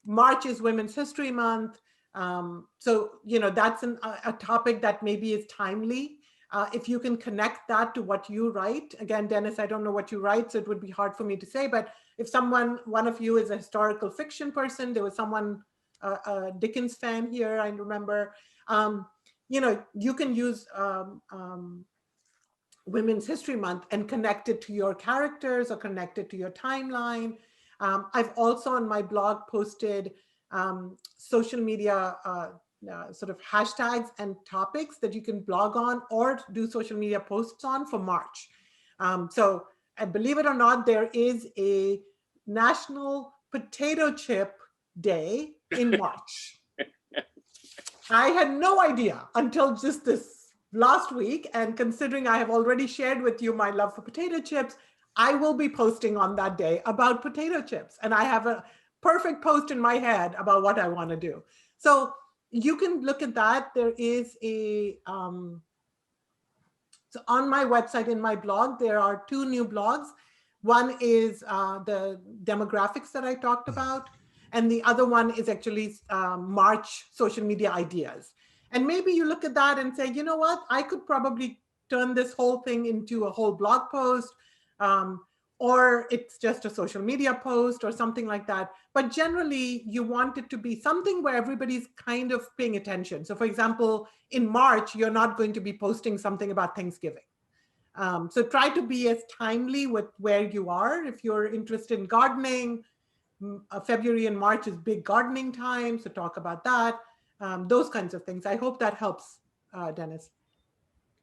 March is Women's History Month. So, that's a topic that maybe is timely. If you can connect that to what you write. Again, Dennis, I don't know what you write, so it would be hard for me to say, but if one of you is a historical fiction person, there was someone, a Dickens fan here, I remember, you can use Women's History Month and connect it to your characters or connect it to your timeline. I've also on my blog posted social media sort of hashtags and topics that you can blog on or do social media posts on for March. So, and believe it or not, there is a National Potato Chip Day in March. I had no idea until just this last week. And considering I have already shared with you my love for potato chips, I will be posting on that day about potato chips. And I have a perfect post in my head about what I want to do. So you can look at that. There is a, so on my website, in my blog, there are 2 new blogs. One is the demographics that I talked about. And the other one is actually March social media ideas. And maybe you look at that and say, you know what, I could probably turn this whole thing into a whole blog post, or it's just a social media post or something like that. But generally, you want it to be something where everybody's kind of paying attention. So for example, in March, you're not going to be posting something about Thanksgiving. So try to be as timely with where you are. If you're interested in gardening, February and March is big gardening time, so talk about that. Those kinds of things. I hope that helps, Dennis.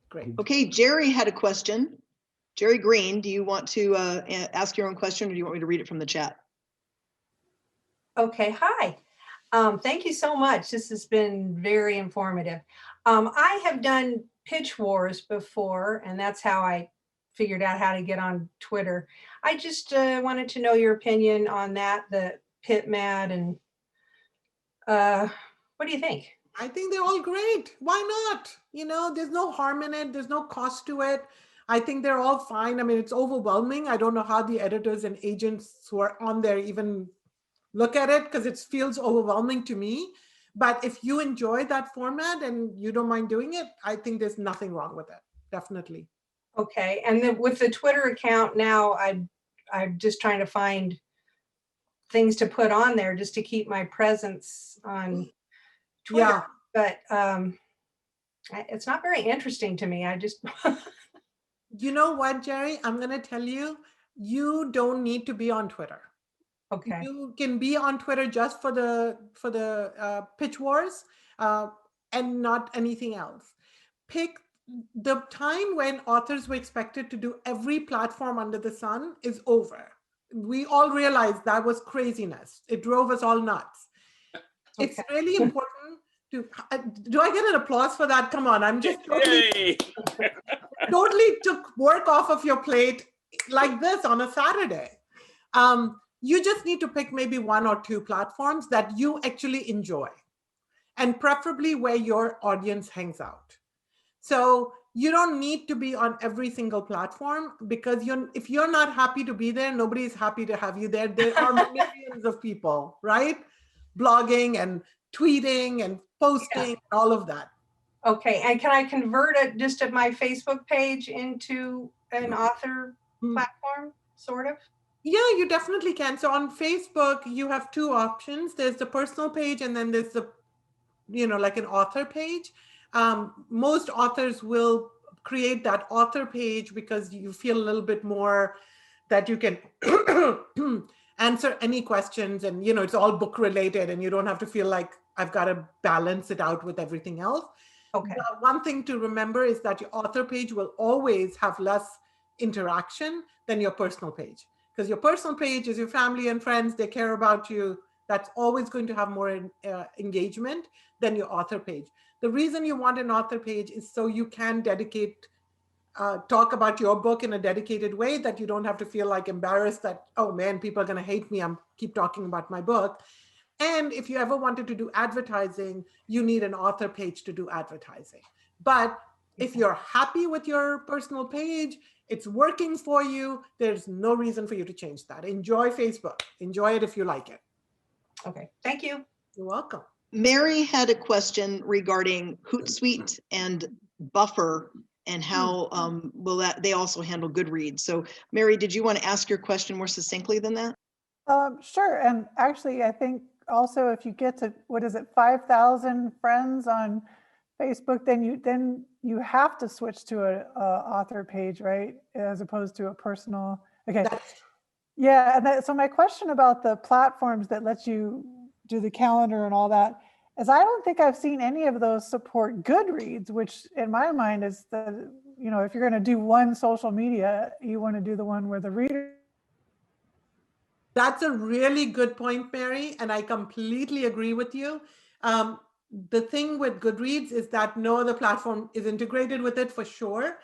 Great. Okay, Jerry had a question. Jerry Green, do you want to ask your own question, or do you want me to read it from the chat? Okay, hi. Thank you so much. This has been very informative. I have done pitch wars before, and that's how I figured out how to get on Twitter. I just wanted to know your opinion on that, the pit mad, and what do you think? I think they're all great. Why not? You know, there's no harm in it. There's no cost to it. I think they're all fine. I mean, it's overwhelming. I don't know how the editors and agents who are on there even look at it, because it feels overwhelming to me. But if you enjoy that format and you don't mind doing it, I think there's nothing wrong with it. Definitely. Okay, and then with the Twitter account now, I'm just trying to find things to put on there just to keep my presence on Twitter. Yeah. But it's not very interesting to me. I just You know what, Jerry? I'm going to tell you, you don't need to be on Twitter. Okay. You can be on Twitter just for the pitch wars and not anything else. Pick the time when authors were expected to do every platform under the sun is over. We all realized that was craziness. It drove us all nuts. Okay. It's really important to, do I get an applause for that? Come on, I'm just totally, totally took work off of your plate like this on a Saturday. You just need to pick maybe 1 or 2 platforms that you actually enjoy, and preferably where your audience hangs out. So you don't need to be on every single platform, because if you're not happy to be there, nobody's happy to have you there. There are millions of people, right? Blogging and tweeting and posting, all of that. Okay, and can I convert it just at my Facebook page into an author platform, sort of? Yeah, you definitely can. So on Facebook, you have 2 options. There's the personal page, and then there's the, like an author page. Most authors will create that author page because you feel a little bit more that you can answer any questions, and it's all book related, and you don't have to feel like I've got to balance it out with everything else. Okay. One thing to remember is that your author page will always have less interaction than your personal page, because your personal page is your family and friends. They care about you. That's always going to have more engagement than your author page. The reason you want an author page is so you can talk about your book in a dedicated way, that you don't have to feel like embarrassed that, oh man, people are going to hate me, I'm keep talking about my book. And if you ever wanted to do advertising, you need an author page to do advertising. But if you're happy with your personal page, it's working for you, there's no reason for you to change that. Enjoy Facebook. Enjoy it if you like it. Okay, thank you. You're welcome. Mary had a question regarding Hootsuite and Buffer, and how will that, they also handle Goodreads. So Mary, did you want to ask your question more succinctly than that? Sure. And actually, I think also if you get to, 5,000 friends on Facebook, then you have to switch to a author page, right? As opposed to a personal. Okay. Yeah. And so my question about the platforms that let you do the calendar and all that is, I don't think I've seen any of those support Goodreads, which in my mind is the, if you're going to do one social media, you want to do the one where the reader That's a really good point, Mary, and I completely agree with you. The thing with Goodreads is that no other platform is integrated with it for sure.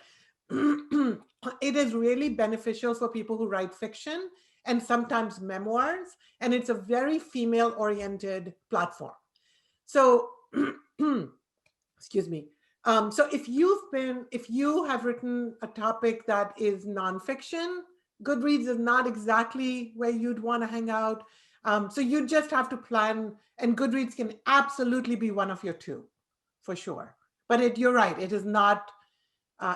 It is really beneficial for people who write fiction and sometimes memoirs, and it's a very female-oriented platform. So, excuse me. So if you have written a topic that is nonfiction, Goodreads is not exactly where you'd want to hang out. So you just have to plan, and Goodreads can absolutely be one of your two, for sure. But you're right, it is not,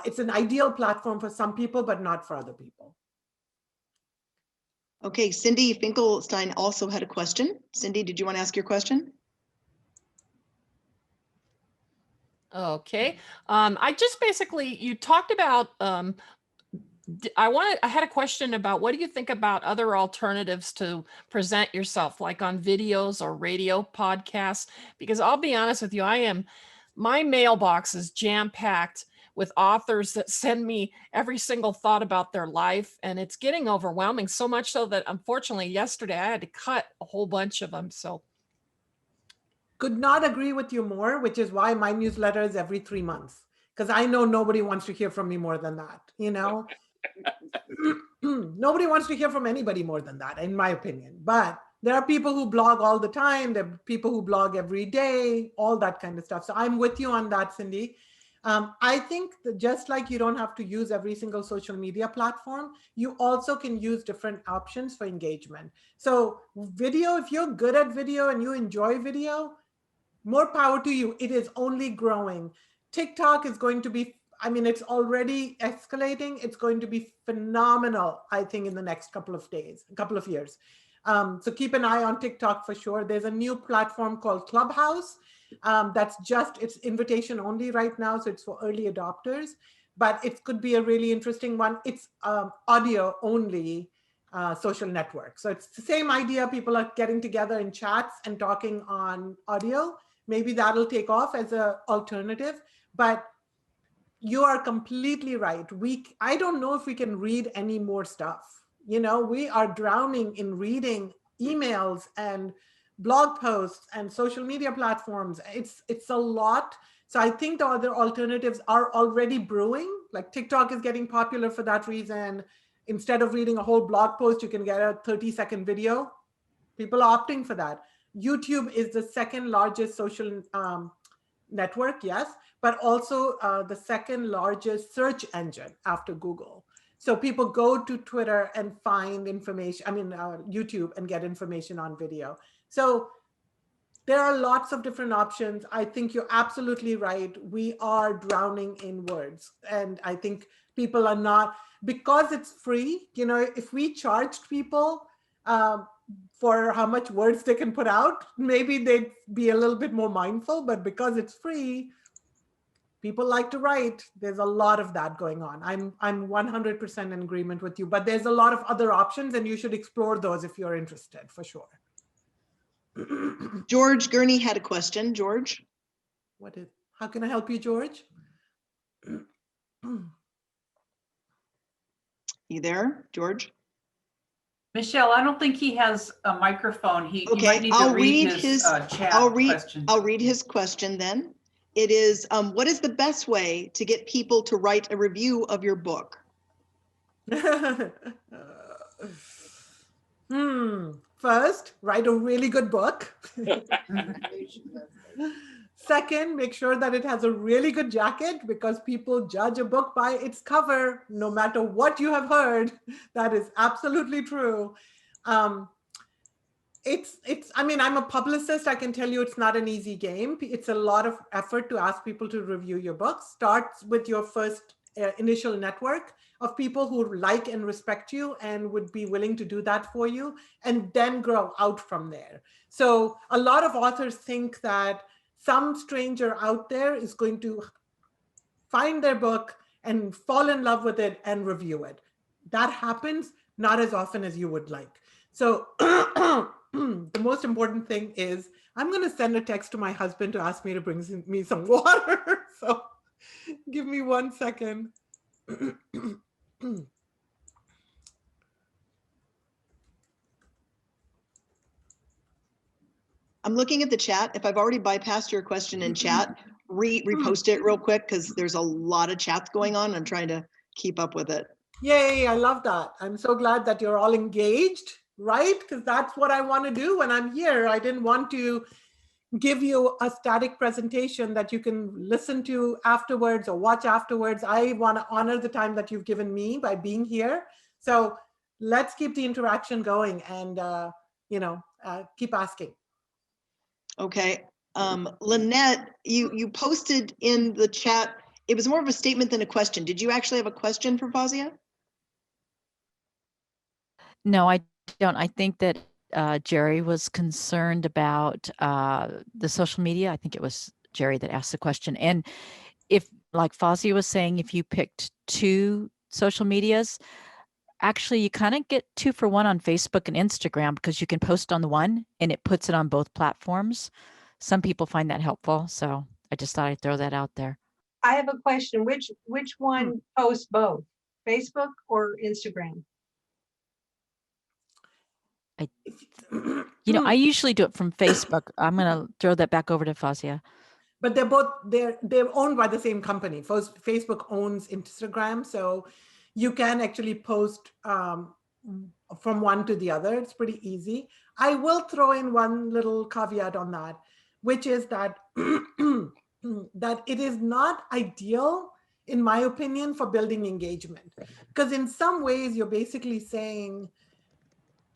it's an ideal platform for some people, but not for other people. Okay, Cindy Finkelstein also had a question. Cindy, did you want to ask your question? Okay. I just basically, you talked about, I had a question about what do you think about other alternatives to present yourself, like on videos or radio podcasts? Because I'll be honest with you, my mailbox is jam-packed with authors that send me every single thought about their life, and it's getting overwhelming, so much so that unfortunately yesterday I had to cut a whole bunch of them. So could not agree with you more, which is why my newsletter is every 3 months, because I know nobody wants to hear from me more than that, you know. Nobody wants to hear from anybody more than that, in my opinion. But there are people who blog all the time. There are people who blog every day, all that kind of stuff. So I'm with you on that, Cindy. I think that just like you don't have to use every single social media platform, you also can use different options for engagement. So video, if you're good at video and you enjoy video, more power to you. It is only growing. TikTok is going to be, I mean, it's already escalating. It's going to be phenomenal, I think, in the next couple of years. So keep an eye on TikTok for sure. There's a new platform called Clubhouse. It's invitation only right now. So it's for early adopters, but it could be a really interesting one. It's audio only social network. So it's the same idea. People are getting together in chats and talking on audio. Maybe that'll take off as an alternative, but you are completely right. I don't know if we can read any more stuff. You know, we are drowning in reading emails and blog posts and social media platforms. It's a lot. So I think the other alternatives are already brewing. Like TikTok is getting popular for that reason. Instead of reading a whole blog post, you can get a 30-second video. People are opting for that. YouTube is the second largest social network, yes, but also the second largest search engine after Google. So people go to Twitter and find information, YouTube, and get information on video. So there are lots of different options. I think you're absolutely right. We are drowning in words. And I think people are not, because it's free, you know, if we charged people for how much words they can put out, maybe they'd be a little bit more mindful, but because it's free, people like to write. There's a lot of that going on. I'm 100% in agreement with you, but there's a lot of other options and you should explore those if you're interested, for sure. George Gurney had a question. George? How can I help you, George? You there, George? Michelle, I don't think he has a microphone. He might need I'll to read his chat question. I'll read his question then. It is, what is the best way to get people to write a review of your book? First, write a really good book. Second, make sure that it has a really good jacket, because people judge a book by its cover, no matter what you have heard. That is absolutely true. I'm a publicist. I can tell you it's not an easy game. It's a lot of effort to ask people to review your book. Start with your first initial network of people who like and respect you and would be willing to do that for you, and then grow out from there. So a lot of authors think that some stranger out there is going to find their book and fall in love with it and review it. That happens not as often as you would like. So the most important thing is, I'm going to send a text to my husband to ask me to bring me some water. So give me 1 second. I'm looking at the chat. If I've already bypassed your question in chat, repost it real quick because there's a lot of chats going on. I'm trying to keep up with it. Yay, I love that. I'm so glad that you're all engaged, right? Because that's what I want to do when I'm here. I didn't want to give you a static presentation that you can listen to afterwards or watch afterwards. I want to honor the time that you've given me by being here. So let's keep the interaction going and, keep asking. Okay. Lynette, you posted in the chat, it was more of a statement than a question. Did you actually have a question for Fazia? No, I don't. I think that Jerry was concerned about the social media. I think it was Jerry that asked the question. And if, like Fazia was saying, if you picked 2 social medias, actually you kind of get 2 for 1 on Facebook and Instagram because you can post on the one and it puts it on both platforms. Some people find that helpful. So I just thought I'd throw that out there. I have a question. Which one posts both, Facebook or Instagram? I usually do it from Facebook. I'm going to throw that back over to Fazia. But they're owned by the same company. Facebook owns Instagram, so you can actually post from one to the other. It's pretty easy. I will throw in one little caveat on that, which is that that it is not ideal, in my opinion, for building engagement. Because in some ways, you're basically saying,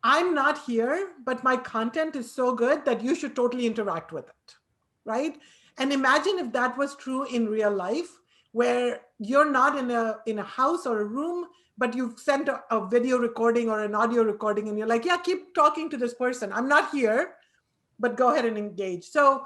I'm not here, but my content is so good that you should totally interact with it, right? And imagine if that was true in real life, where you're not in a house or a room, but you've sent a video recording or an audio recording and you're like, yeah, keep talking to this person. I'm not here, but go ahead and engage. So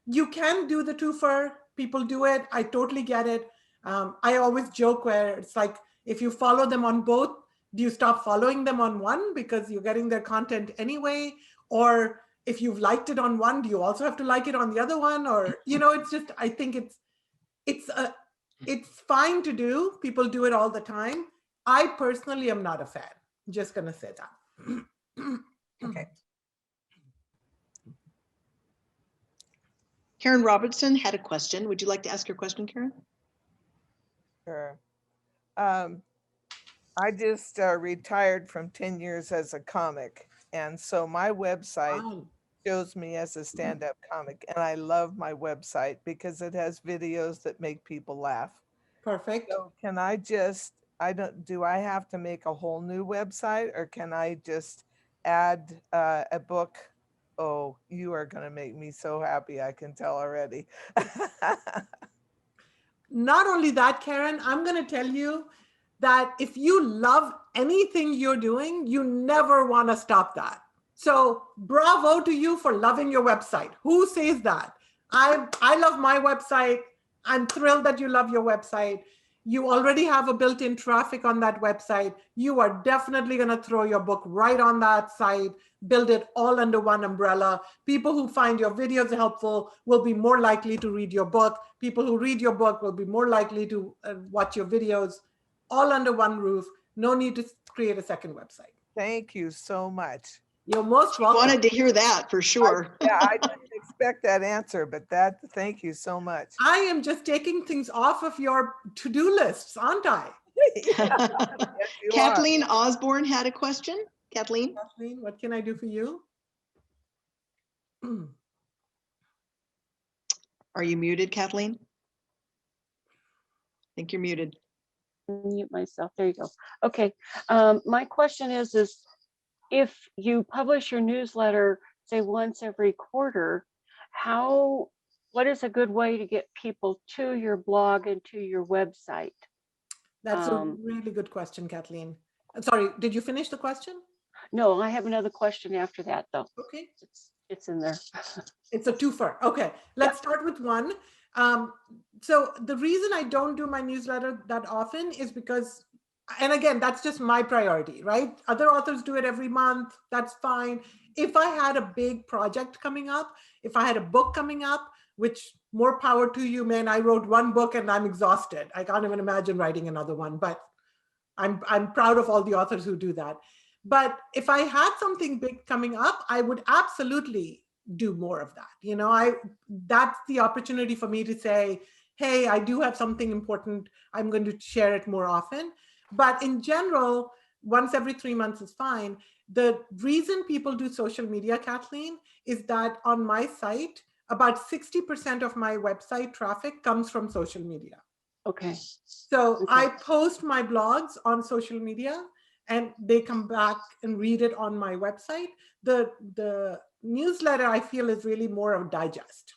you can do the twofer. People do it. I totally get it. I always joke where it's like, if you follow them on both, do you stop following them on one because you're getting their content anyway? Or if you've liked it on one, do you also have to like it on the other one? Or, it's just, I think it's fine to do. People do it all the time. I personally am not a fan. I'm just going to say that. Okay. Karen Robertson had a question. Would you like to ask your question, Karen? Sure. I just retired from 10 years as a comic. And so my website shows me as a stand-up comic. And I love my website because it has videos that make people laugh. Perfect. So can I just, do I have to make a whole new website or can I just add a book? Oh, you are going to make me so happy. I can tell already. Not only that, Karen, I'm going to tell you that if you love anything you're doing, you never want to stop that. So bravo to you for loving your website. Who says that? I love my website. I'm thrilled that you love your website. You already have a built-in traffic on that website. You are definitely going to throw your book right on that site, build it all under one umbrella. People who find your videos helpful will be more likely to read your book. People who read your book will be more likely to watch your videos, all under one roof. No need to create a second website. Thank you so much. You're most welcome. Wanted to hear that for sure. I didn't expect that answer, but thank you so much. I am just taking things off of your to-do lists, aren't I? Yes, Kathleen Osborne had a question. Kathleen, what can I do for you? Are you muted, Kathleen? I think you're muted. Mute myself. There you go. Okay. My question is if you publish your newsletter, say once every quarter, what is a good way to get people to your blog and to your website? That's a really good question, Kathleen. Sorry, did you finish the question? No, I have another question after that, though. Okay. It's in there. It's a twofer. Okay, let's start with one. So the reason I don't do my newsletter that often is because, and again, that's just my priority, right? Other authors do it every month. That's fine. If I had a big project coming up, if I had a book coming up, which more power to you, man, I wrote one book and I'm exhausted. I can't even imagine writing another one, but I'm proud of all the authors who do that. But if I had something big coming up, I would absolutely do more of that. You know, that's the opportunity for me to say, hey, I do have something important. I'm going to share it more often. But in general, once every 3 months is fine. The reason people do social media, Kathleen, is that on my site, about 60% of my website traffic comes from social media. Okay. So I post my blogs on social media and they come back and read it on my website. The newsletter, I feel, is really more of a digest.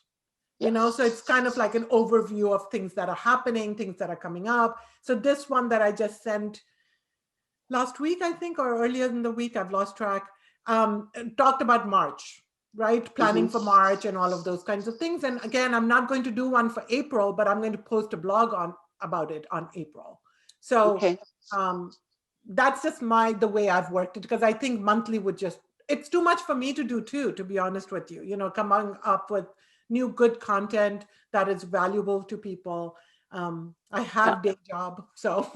You know, so it's kind of like an overview of things that are happening, things that are coming up. So this one that I just sent last week, I think, or earlier in the week, I've lost track, talked about March, right? Planning for March and all of those kinds of things. And again, I'm not going to do one for April, but I'm going to post a blog about it on April. So that's just the way I've worked it, because I think monthly would just, it's too much for me to do too, to be honest with you, you know, coming up with new good content that is valuable to people. I have day job, so.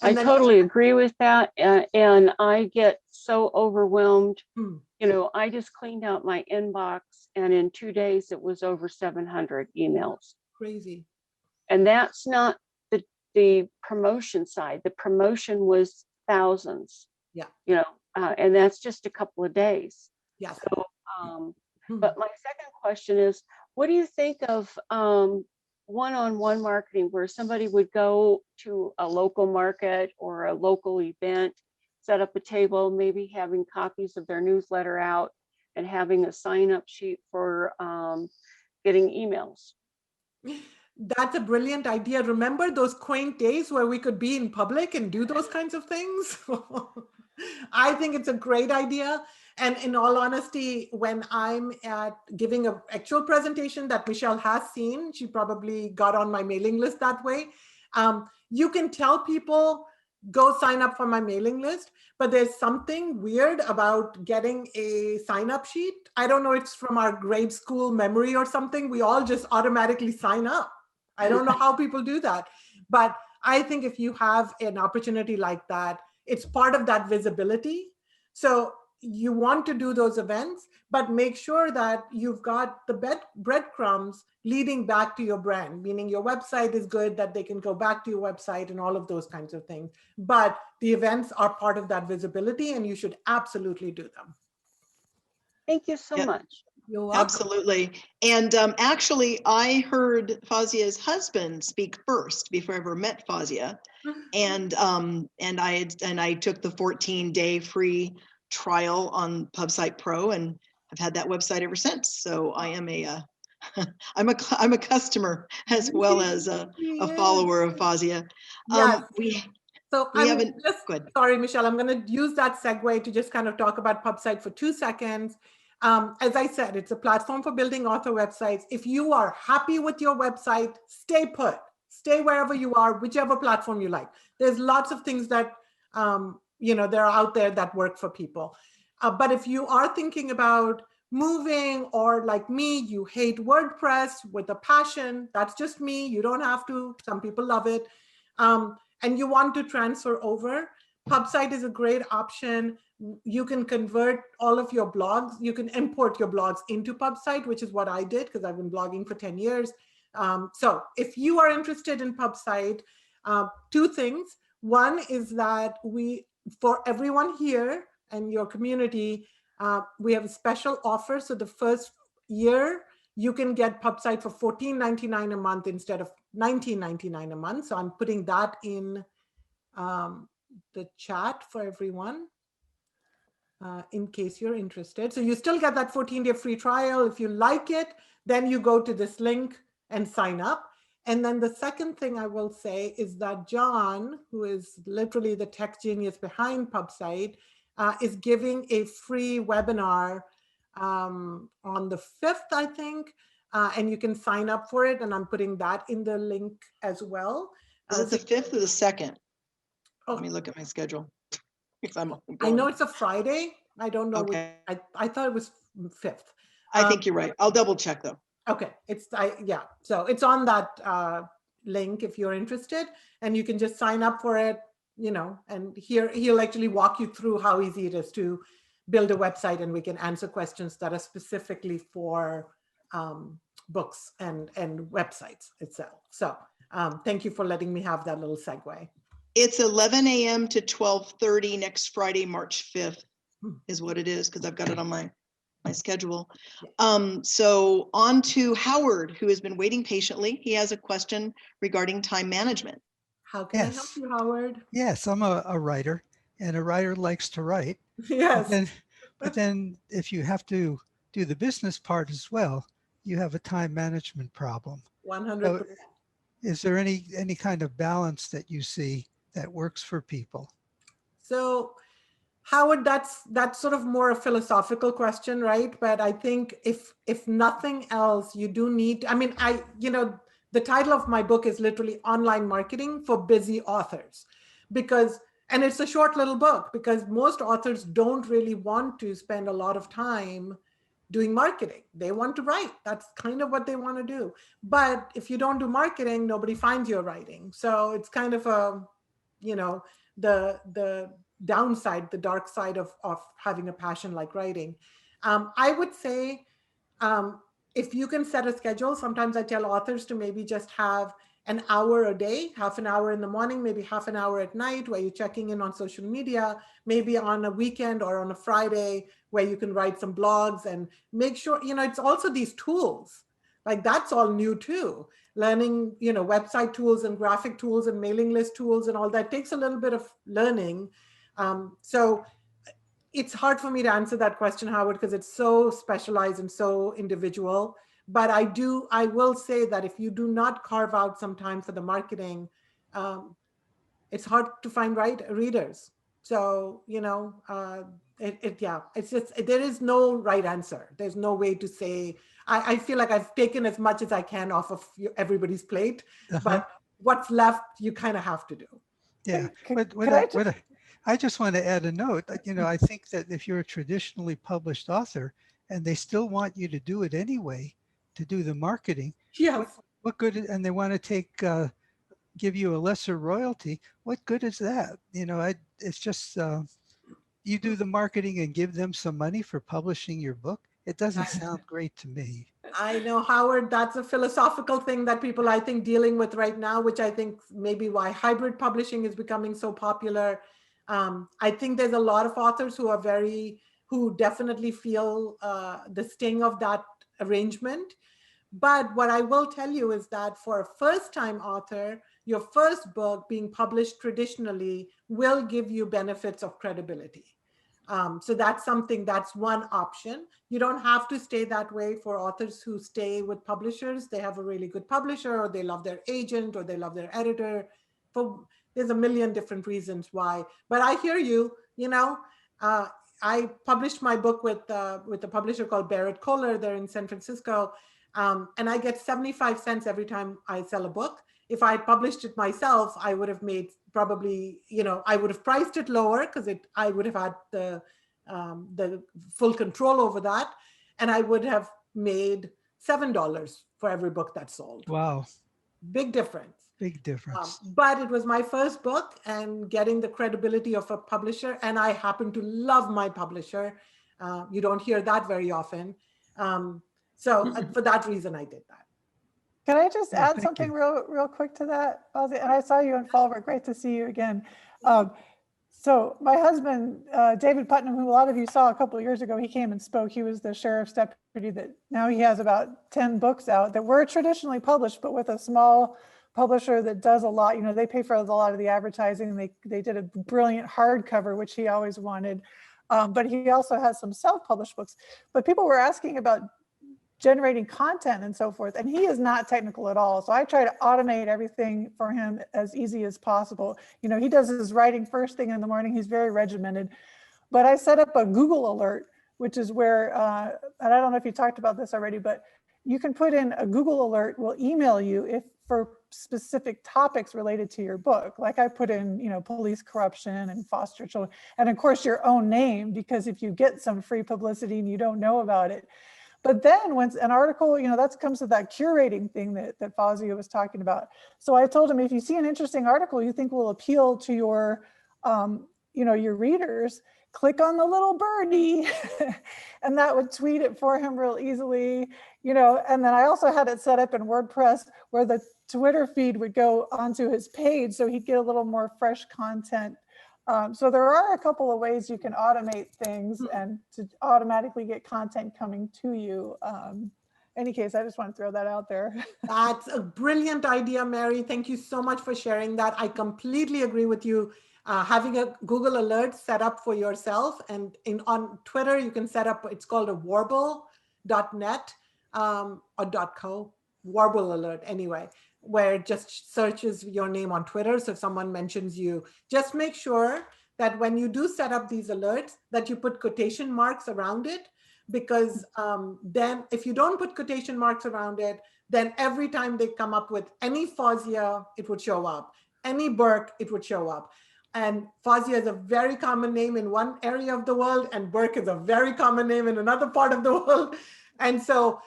I totally agree with that. And I get so overwhelmed. You know, I just cleaned out my inbox and in 2 days it was over 700 emails. Crazy. And that's not the promotion side. The promotion was thousands. Yeah. You know, and that's just a couple of days. Yeah. So, but my second question is, what do you think of one-on-one marketing, where somebody would go to a local market or a local event, set up a table, maybe having copies of their newsletter out and having a sign-up sheet for getting emails? That's a brilliant idea. Remember those quaint days where we could be in public and do those kinds of things? I think it's a great idea. And in all honesty, when I'm at giving an actual presentation that Michelle has seen, she probably got on my mailing list that way. You can tell people, go sign up for my mailing list, but there's something weird about getting a sign-up sheet. I don't know, it's from our grade school memory or something. We all just automatically sign up. I don't know how people do that. But I think if you have an opportunity like that, it's part of that visibility. So you want to do those events, but make sure that you've got the breadcrumbs leading back to your brand, meaning your website is good, that they can go back to your website and all of those kinds of things. But the events are part of that visibility and you should absolutely do them. Thank you so much. You're welcome. Absolutely. And actually, I heard Fazia's husband speak first before I ever met Fazia. And I took the 14-day free trial on PubSite Pro and I've had that website ever since. So I am I'm a customer as well as a follower of Fazia. Sorry, Michelle, I'm going to use that segue to just kind of talk about PubSite for 2 seconds. As I said, it's a platform for building author websites. If you are happy with your website, stay put. Stay wherever you are, whichever platform you like. There's lots of things that you know, they're out there that work for people. But if you are thinking about moving, or like me, you hate WordPress with a passion, that's just me. You don't have to. Some people love it. And you want to transfer over, PubSite is a great option. You can convert all of your blogs. You can import your blogs into PubSite, which is what I did because I've been blogging for 10 years. So if you are interested in PubSite, 2 things. One is that for everyone here and your community, we have a special offer. So the first year, you can get PubSite for $14.99 a month instead of $19.99 a month. So I'm putting that in the chat for everyone in case you're interested. So you still get that 14-day free trial. If you like it, then you go to this link and sign up. And then the second thing I will say is that John, who is literally the tech genius behind PubSite, is giving a free webinar on the 5th, I think, and you can sign up for it. And I'm putting that in the link as well. Is it the 5th or the 2nd? Let me look at my schedule. I know it's a Friday. I don't know. Okay. I thought it was 5th. I think you're right. I'll double check though. Okay, yeah. So it's on that link if you're interested, and you can just sign up for it, you know, and he'll actually walk you through how easy it is to build a website and we can answer questions that are specifically for books and websites itself. So thank you for letting me have that little segue. It's 11 a.m. to 12:30 next Friday, March 5th is what it is, because I've got it on my schedule. So on to Howard, who has been waiting patiently. He has a question regarding time management. How can I help Yes. you, Howard? Yes, I'm a writer, and a writer likes to write. Yes. But then if you have to do the business part as well, you have a time management problem. 100%. So is there any kind of balance that you see that works for people? So Howard, that's sort of more a philosophical question, right? But I think if nothing else, you do need, I mean, the title of my book is literally Online Marketing for Busy Authors, and it's a short little book because most authors don't really want to spend a lot of time doing marketing. They want to write. That's kind of what they want to do. But if you don't do marketing, nobody finds your writing. So it's kind of a, the downside, the dark side of having a passion like writing. I would say, if you can set a schedule, sometimes I tell authors to maybe just have an hour a day, half an hour in the morning, maybe half an hour at night where you're checking in on social media, maybe on a weekend or on a Friday where you can write some blogs and make sure, it's also these tools. Like that's all new too. Learning, website tools and graphic tools and mailing list tools and all that takes a little bit of learning. So it's hard for me to answer that question, Howard, because it's so specialized and so individual. But I will say that if you do not carve out some time for the marketing, it's hard to find readers. So, it's just, there is no right answer. There's no way to say, I feel like I've taken as much as I can off of everybody's plate, but what's left, you kind of have to do. Yeah, I just want to add a note. I think that if you're a traditionally published author and they still want you to do it anyway, to do the marketing, what good? And they want to give you a lesser royalty. What good is that? It's just you do the marketing and give them some money for publishing your book. It doesn't sound great to me. I know, Howard, that's a philosophical thing that people, I think, dealing with right now, which I think maybe why hybrid publishing is becoming so popular. I think there's a lot of authors who definitely feel the sting of that arrangement. But what I will tell you is that for a first-time author, your first book being published traditionally will give you benefits of credibility. So that's one option. You don't have to stay that way for authors who stay with publishers. They have a really good publisher, or they love their agent, or they love their editor. There's a million different reasons why. But I hear you. I published my book with a publisher called Barrett Kohler. They're in San Francisco. And I get 75 cents every time I sell a book. If I had published it myself, I would have made probably, I would have priced it lower because I would have had the full control over that. And I would have made $7 for every book that sold. Wow. Big difference. Big difference. But it was my first book and getting the credibility of a publisher. And I happen to love my publisher. You don't hear that very often. So for that reason, I did that. Can I just add something real quick to that, Fazia? And I saw you in Fall River. Great to see you again. So my husband, David Putnam, who a lot of you saw a couple of years ago, he came and spoke. He was the sheriff's deputy that now he has about 10 books out that were traditionally published, but with a small publisher that does a lot. They pay for a lot of the advertising. They did a brilliant hardcover, which he always wanted. But he also has some self-published books. But people were asking about generating content and so forth. And he is not technical at all. So I try to automate everything for him as easy as possible. He does his writing first thing in the morning. He's very regimented. But I set up a Google alert, which is where, and I don't know if you talked about this already, but you can put in a Google alert will email you if for specific topics related to your book. Like I put in, police corruption and foster children, and of course your own name, because if you get some free publicity and you don't know about it. But then once an article, that comes to that curating thing that Fazia was talking about. So I told him, if you see an interesting article you think will appeal to your, your readers, click on the little birdie and that would tweet it for him real easily, and then I also had it set up in WordPress where the Twitter feed would go onto his page so he'd get a little more fresh content. So there are a couple of ways you can automate things and to automatically get content coming to you. Any case, I just want to throw that out there. That's a brilliant idea, Mary. Thank you so much for sharing that. I completely agree with you. Having a Google alert set up for yourself, and on Twitter, you can set up, it's called a warble.net or .co, warble alert anyway, where it just searches your name on Twitter. So if someone mentions you, just make sure that when you do set up these alerts, that you put quotation marks around it, because then if you don't put quotation marks around it, then every time they come up with any Fazia, it would show up. Any Burke, it would show up. And Fazia is a very common name in one area of the world, and Burke is a very common name in another part of the world. And so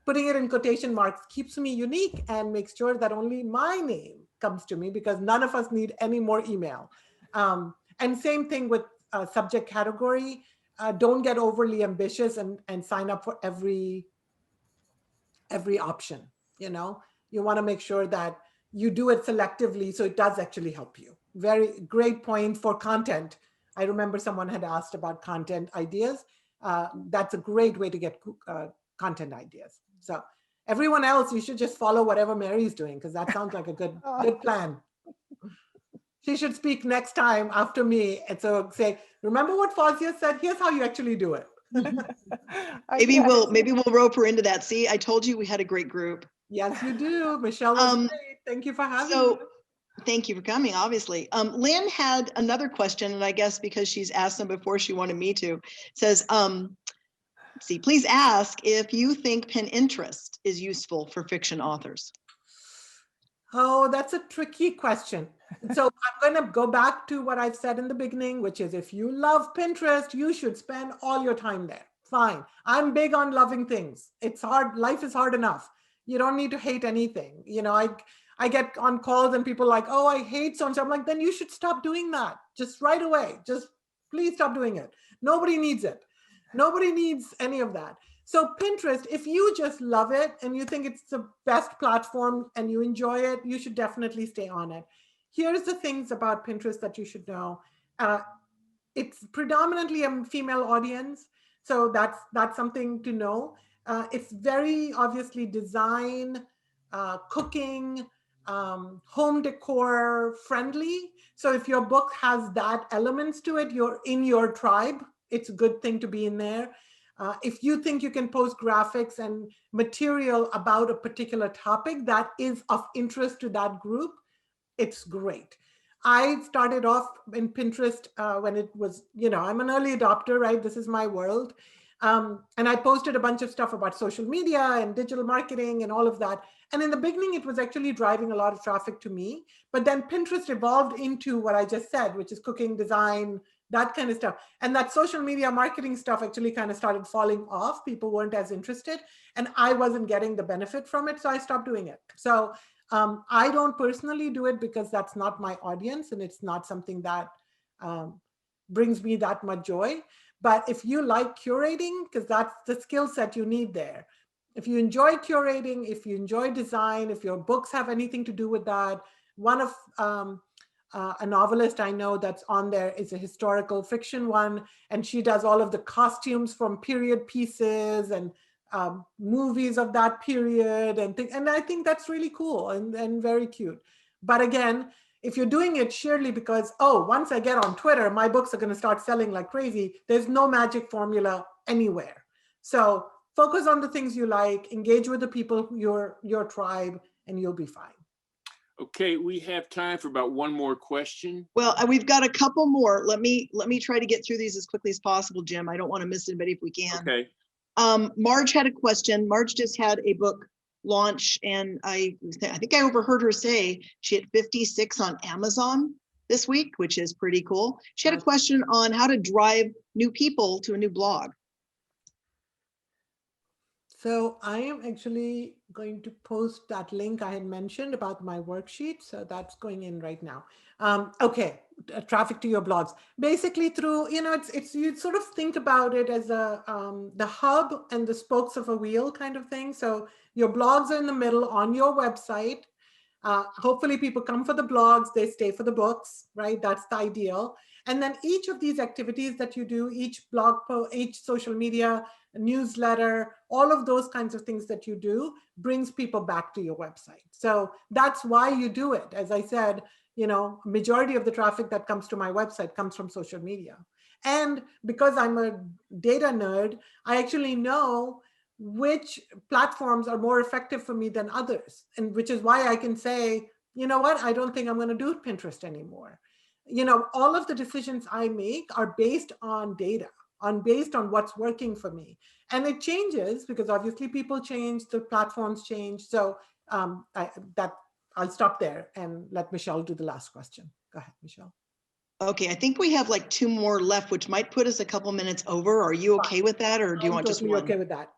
putting it in quotation marks keeps me unique and makes sure that only my name comes to me, because none of us need any more email. And same thing with subject category. Don't get overly ambitious and sign up for every option. You want to make sure that you do it selectively so it does actually help you. Very great point for content. I remember someone had asked about content ideas. That's a great way to get content ideas. So everyone else, you should just follow whatever Mary's doing, because that sounds like a good plan. She should speak next time after me. And so say, remember what Fazia said? Here's how you actually do it. Maybe we'll rope her into that. See, I told you we had a great group. Yes, you do. Michelle was great. Thank you for having me. Thank you for coming, obviously. Lynn had another question, and I guess because she's asked them before she wanted me to, says, let's see, please ask if you think Pinterest is useful for fiction authors. Oh, that's a tricky question. So I'm going to go back to what I've said in the beginning, which is if you love Pinterest, you should spend all your time there. Fine. I'm big on loving things. It's hard. Life is hard enough. You don't need to hate anything. I get on calls and people are like, oh, I hate so-and-so. I'm like, then you should stop doing that. Just right away. Just please stop doing it. Nobody needs it. Nobody needs any of that. So Pinterest, if you just love it and you think it's the best platform and you enjoy it, you should definitely stay on it. Here's the things about Pinterest that you should know. It's predominantly a female audience. So that's something to know. It's very obviously design, cooking, home decor friendly. So if your book has that elements to it, you're in your tribe. It's a good thing to be in there. If you think you can post graphics and material about a particular topic that is of interest to that group, it's great. I started off in Pinterest when it was, I'm an early adopter, right? This is my world. And I posted a bunch of stuff about social media and digital marketing and all of that. And in the beginning, it was actually driving a lot of traffic to me. But then Pinterest evolved into what I just said, which is cooking, design, that kind of stuff. And that social media marketing stuff actually kind of started falling off. People weren't as interested and I wasn't getting the benefit from it. So I stopped doing it. So I don't personally do it because that's not my audience and it's not something that brings me that much joy. But if you like curating, because that's the skill set you need there. If you enjoy curating, if you enjoy design, if your books have anything to do with that, one of a novelist I know that's on there is a historical fiction one, and she does all of the costumes from period pieces and movies of that period and I think that's really cool and very cute. But again, if you're doing it sheerly because, oh, once I get on Twitter, my books are going to start selling like crazy, there's no magic formula anywhere. So focus on the things you like, engage with the people, your tribe, and you'll be fine. Okay, we have time for about one more question. Well, we've got a couple more. Let me try to get through these as quickly as possible, Jim. I don't want to miss anybody if we can. Okay. Marge had a question. Marge just had a book launch, and I think I overheard her say she had 56 on Amazon this week, which is pretty cool. She had a question on how to drive new people to a new blog. So I am actually going to post that link I had mentioned about my worksheet. So that's going in right now. Okay, traffic to your blogs. Basically through, it's you sort of think about it as the hub and the spokes of a wheel kind of thing. So your blogs are in the middle on your website. Hopefully people come for the blogs, they stay for the books, right? That's the ideal. And then each of these activities that you do, each blog post, each social media, newsletter, all of those kinds of things that you do brings people back to your website. So that's why you do it. As I said, majority of the traffic that comes to my website comes from social media. And because I'm a data nerd, I actually know which platforms are more effective for me than others. And which is why I can say, you know what, I don't think I'm going to do Pinterest anymore. All of the decisions I make are based on data, based on what's working for me. And it changes because obviously people change, the platforms change. So I'll stop there and let Michelle do the last question. Go ahead, Michelle. Okay, I think we have like 2 more left, which might put us a couple minutes over. Are you okay with that, or do you want just one? Okay with that.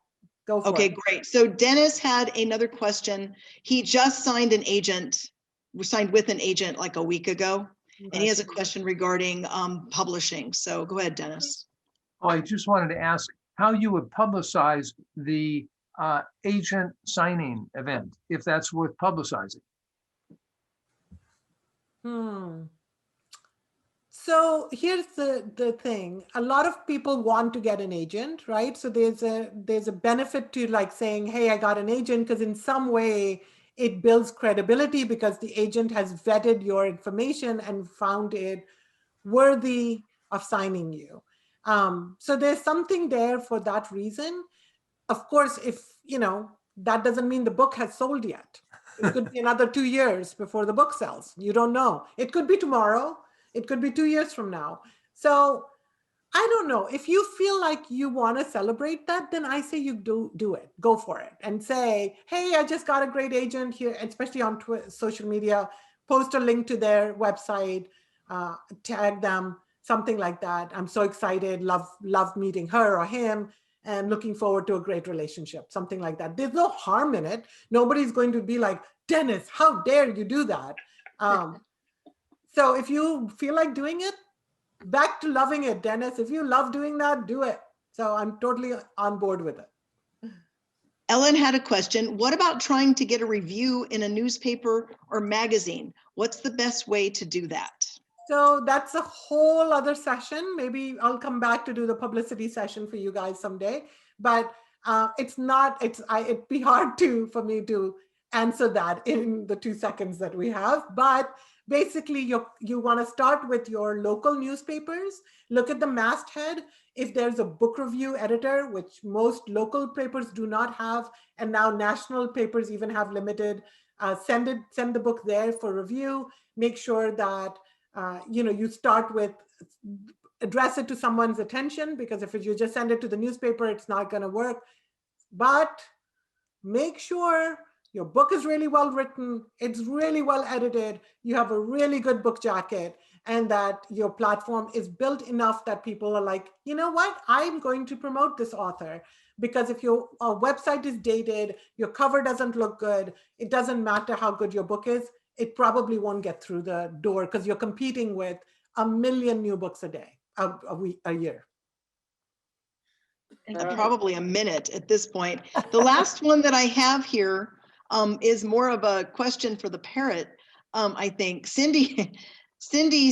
Go for it. Okay, great. So Dennis had another question. He just signed with an agent like a week ago, and he has a question regarding publishing. So go ahead, Dennis. Oh, I just wanted to ask how you would publicize the agent signing event, if that's worth publicizing. So here's the thing. A lot of people want to get an agent, right? So there's a benefit to like saying, hey, I got an agent, because in some way it builds credibility because the agent has vetted your information and found it worthy of signing you. So there's something there for that reason. Of course, if, that doesn't mean the book has sold yet. It could be another 2 years before the book sells. You don't know. It could be tomorrow. It could be 2 years from now. So I don't know. If you feel like you want to celebrate that, then I say you do it. Go for it and say, hey, I just got a great agent here, especially on social media. Post a link to their website, tag them, something like that. I'm so excited, love meeting her or him, and looking forward to a great relationship, something like that. There's no harm in it. Nobody's going to be like, Dennis, how dare you do that? So if you feel like doing it, back to loving it, Dennis. If you love doing that, do it. So I'm totally on board with it. Ellen had a question. What about trying to get a review in a newspaper or magazine? What's the best way to do that? So that's a whole other session. Maybe I'll come back to do the publicity session for you guys someday. But it'd be hard for me to answer that in the 2 seconds that we have. But basically, you want to start with your local newspapers. Look at the masthead. If there's a book review editor, which most local papers do not have, and now national papers even have limited, send the book there for review. Make sure that you start with, address it to someone's attention, because if you just send it to the newspaper, it's not going to work. But make sure your book is really well written, it's really well edited, you have a really good book jacket, and that your platform is built enough that people are like, you know what, I'm going to promote this author. Because if your website is dated, your cover doesn't look good, it doesn't matter how good your book is, it probably won't get through the door, because you're competing with 1 million new books a day, a year. Probably a minute at this point. The last one that I have here is more of a question for the parrot. I think Cindy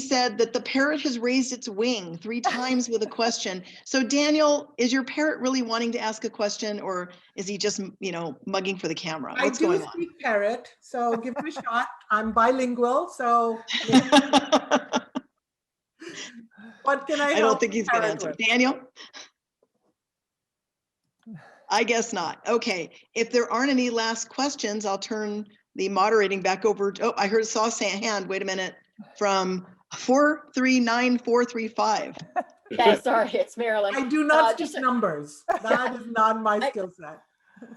said that the parrot has raised its wing 3 times with a question. So Daniel, is your parrot really wanting to ask a question, or is he just, mugging for the camera? What's going on? I do speak parrot, so give it a shot. I'm bilingual, so. What can I don't think he's going to answer. With? Daniel? I guess not. Okay, if there aren't any last questions, I'll turn the moderating back over. Oh, I saw a hand. Wait a minute. From 439435. Yeah, sorry, it's Marilyn. I do not speak numbers. That is not my skill set.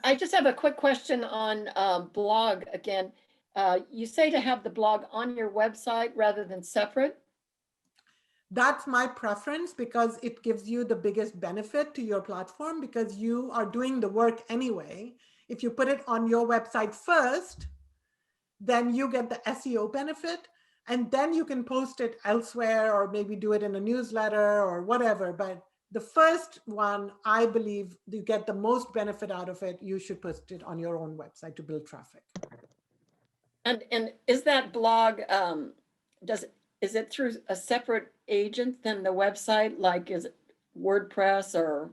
I just have a quick question on blog again. You say to have the blog on your website rather than separate? That's my preference because it gives you the biggest benefit to your platform because you are doing the work anyway. If you put it on your website first, then you get the SEO benefit, and then you can post it elsewhere or maybe do it in a newsletter or whatever. But the first one, I believe you get the most benefit out of it. You should post it on your own website to build traffic. And is that blog, is it through a separate agent than the website? Like, is it WordPress, or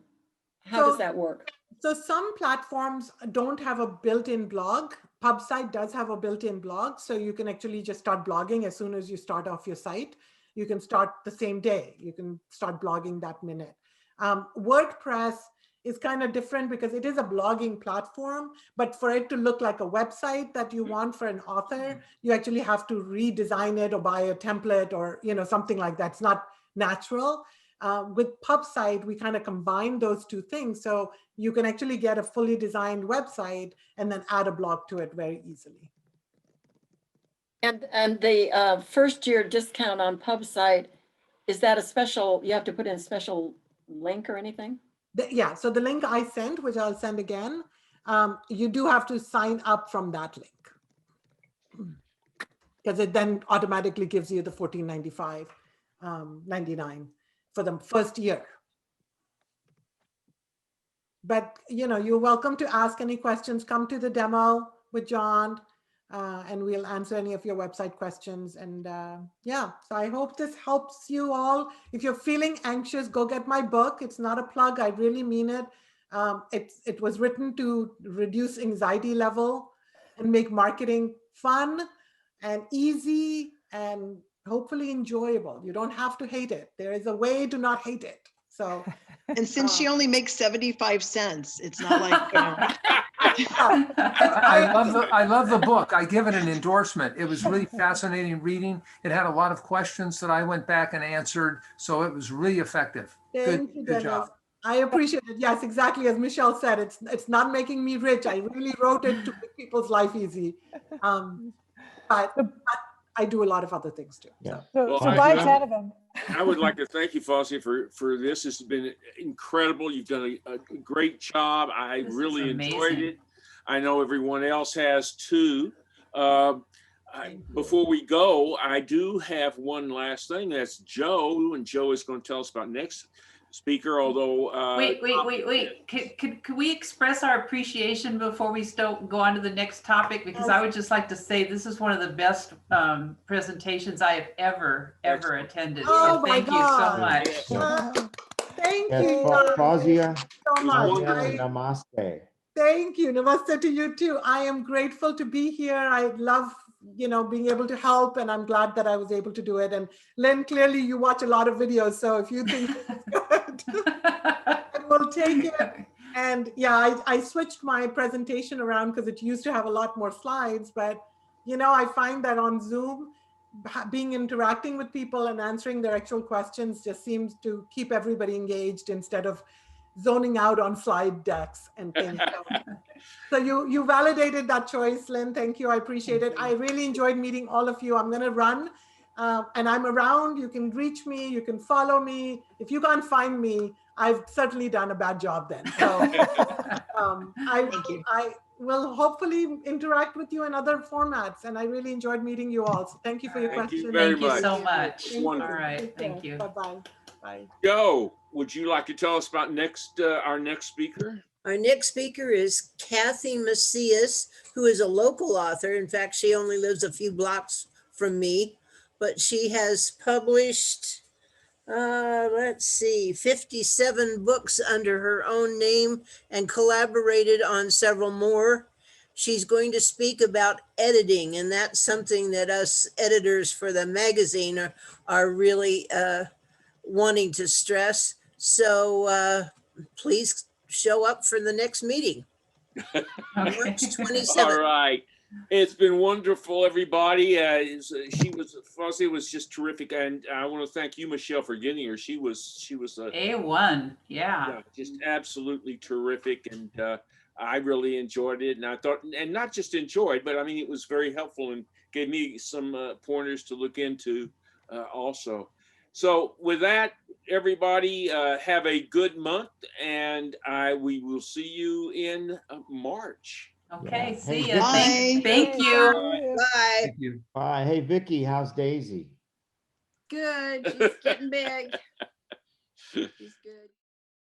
how does that work? So some platforms don't have a built-in blog. PubSite does have a built-in blog. So you can actually just start blogging as soon as you start off your site. You can start the same day. You can start blogging that minute. WordPress is kind of different because it is a blogging platform, but for it to look like a website that you want for an author, you actually have to redesign it or buy a template or something like that. It's not natural. With PubSite, we kind of combine those two things. So you can actually get a fully designed website and then add a blog to it very easily. And the first year discount on PubSite, is that a special, you have to put in a special link or anything? Yeah, so the link I sent, which I'll send again, you do have to sign up from that link because it then automatically gives you the $14.95.99 for the first year. But you're welcome to ask any questions. Come to the demo with John, and we'll answer any of your website questions. And yeah, so I hope this helps you all. If you're feeling anxious, go get my book. It's not a plug. I really mean it. It was written to reduce anxiety level and make marketing fun and easy and hopefully enjoyable. You don't have to hate it. There is a way to not hate it. So, and since she only makes 75 cents, it's not like, I love the book. I give it an endorsement. It was really fascinating reading. It had a lot of questions that I went back and answered. So it was really effective. Thank you, Good Dennis. job. I appreciate it. Yes, exactly. As Michelle said, it's not making me rich. I really wrote it to make people's life easy. But I do a lot of other things too. Yeah. Well, So buy 10 of them. I would like to thank you, Fazia, for this. This has been incredible. You've done a great job. I really enjoyed it. I know everyone else has too. Before we go, I do have one last thing. That's Joe, and Joe is going to tell us about next speaker. Although wait. Could we express our appreciation before we go on to the next topic? Because I would just like to say this is one of the best presentations I have ever attended. So thank you so much. Thank Yes, you. Fazia, so much. namaste. Thank you. Namaste to you too. I am grateful to be here. I love being able to help, and I'm glad that I was able to do it. And Lynn, clearly you watch a lot of videos, so if you think it's good, we'll take it. And yeah, I switched my presentation around because it used to have a lot more slides, but I find that on Zoom, interacting with people and answering their actual questions just seems to keep everybody engaged instead of zoning out on slide decks and things. So you validated that choice, Lynn. Thank you. I appreciate it. I really enjoyed meeting all of you. I'm going to run and I'm around. You can reach me. You can follow me. If you can't find me, I've certainly done a bad job then. So I will hopefully interact with you in other formats. And I really enjoyed meeting you all. So thank you for your questions. Thank you so much. All right. Thank you. Bye-bye. Bye. Joe, would you like to tell us about our next speaker? Our next speaker is Kathy Macias, who is a local author. In fact, she only lives a few blocks from me, but she has published, 57 books under her own name and collaborated on several more. She's going to speak about editing, and that's something that us editors for the magazine are really wanting to stress. So please show up for the next meeting. March 27th. All right. It's been wonderful, everybody. Fazia was just terrific, and I want to thank you, Michelle, for getting her. She was A1. Yeah, just absolutely terrific, and I really enjoyed it. And I thought, and not just enjoyed, but I mean, it was very helpful and gave me some pointers to look into also. So with that, everybody have a good month, and we will see you in March. Okay, Yeah. see Hey, ya. Thank you. Bye. Thank you. Bye. Hey, Vicky, how's Daisy? Good. She's getting big. She's good.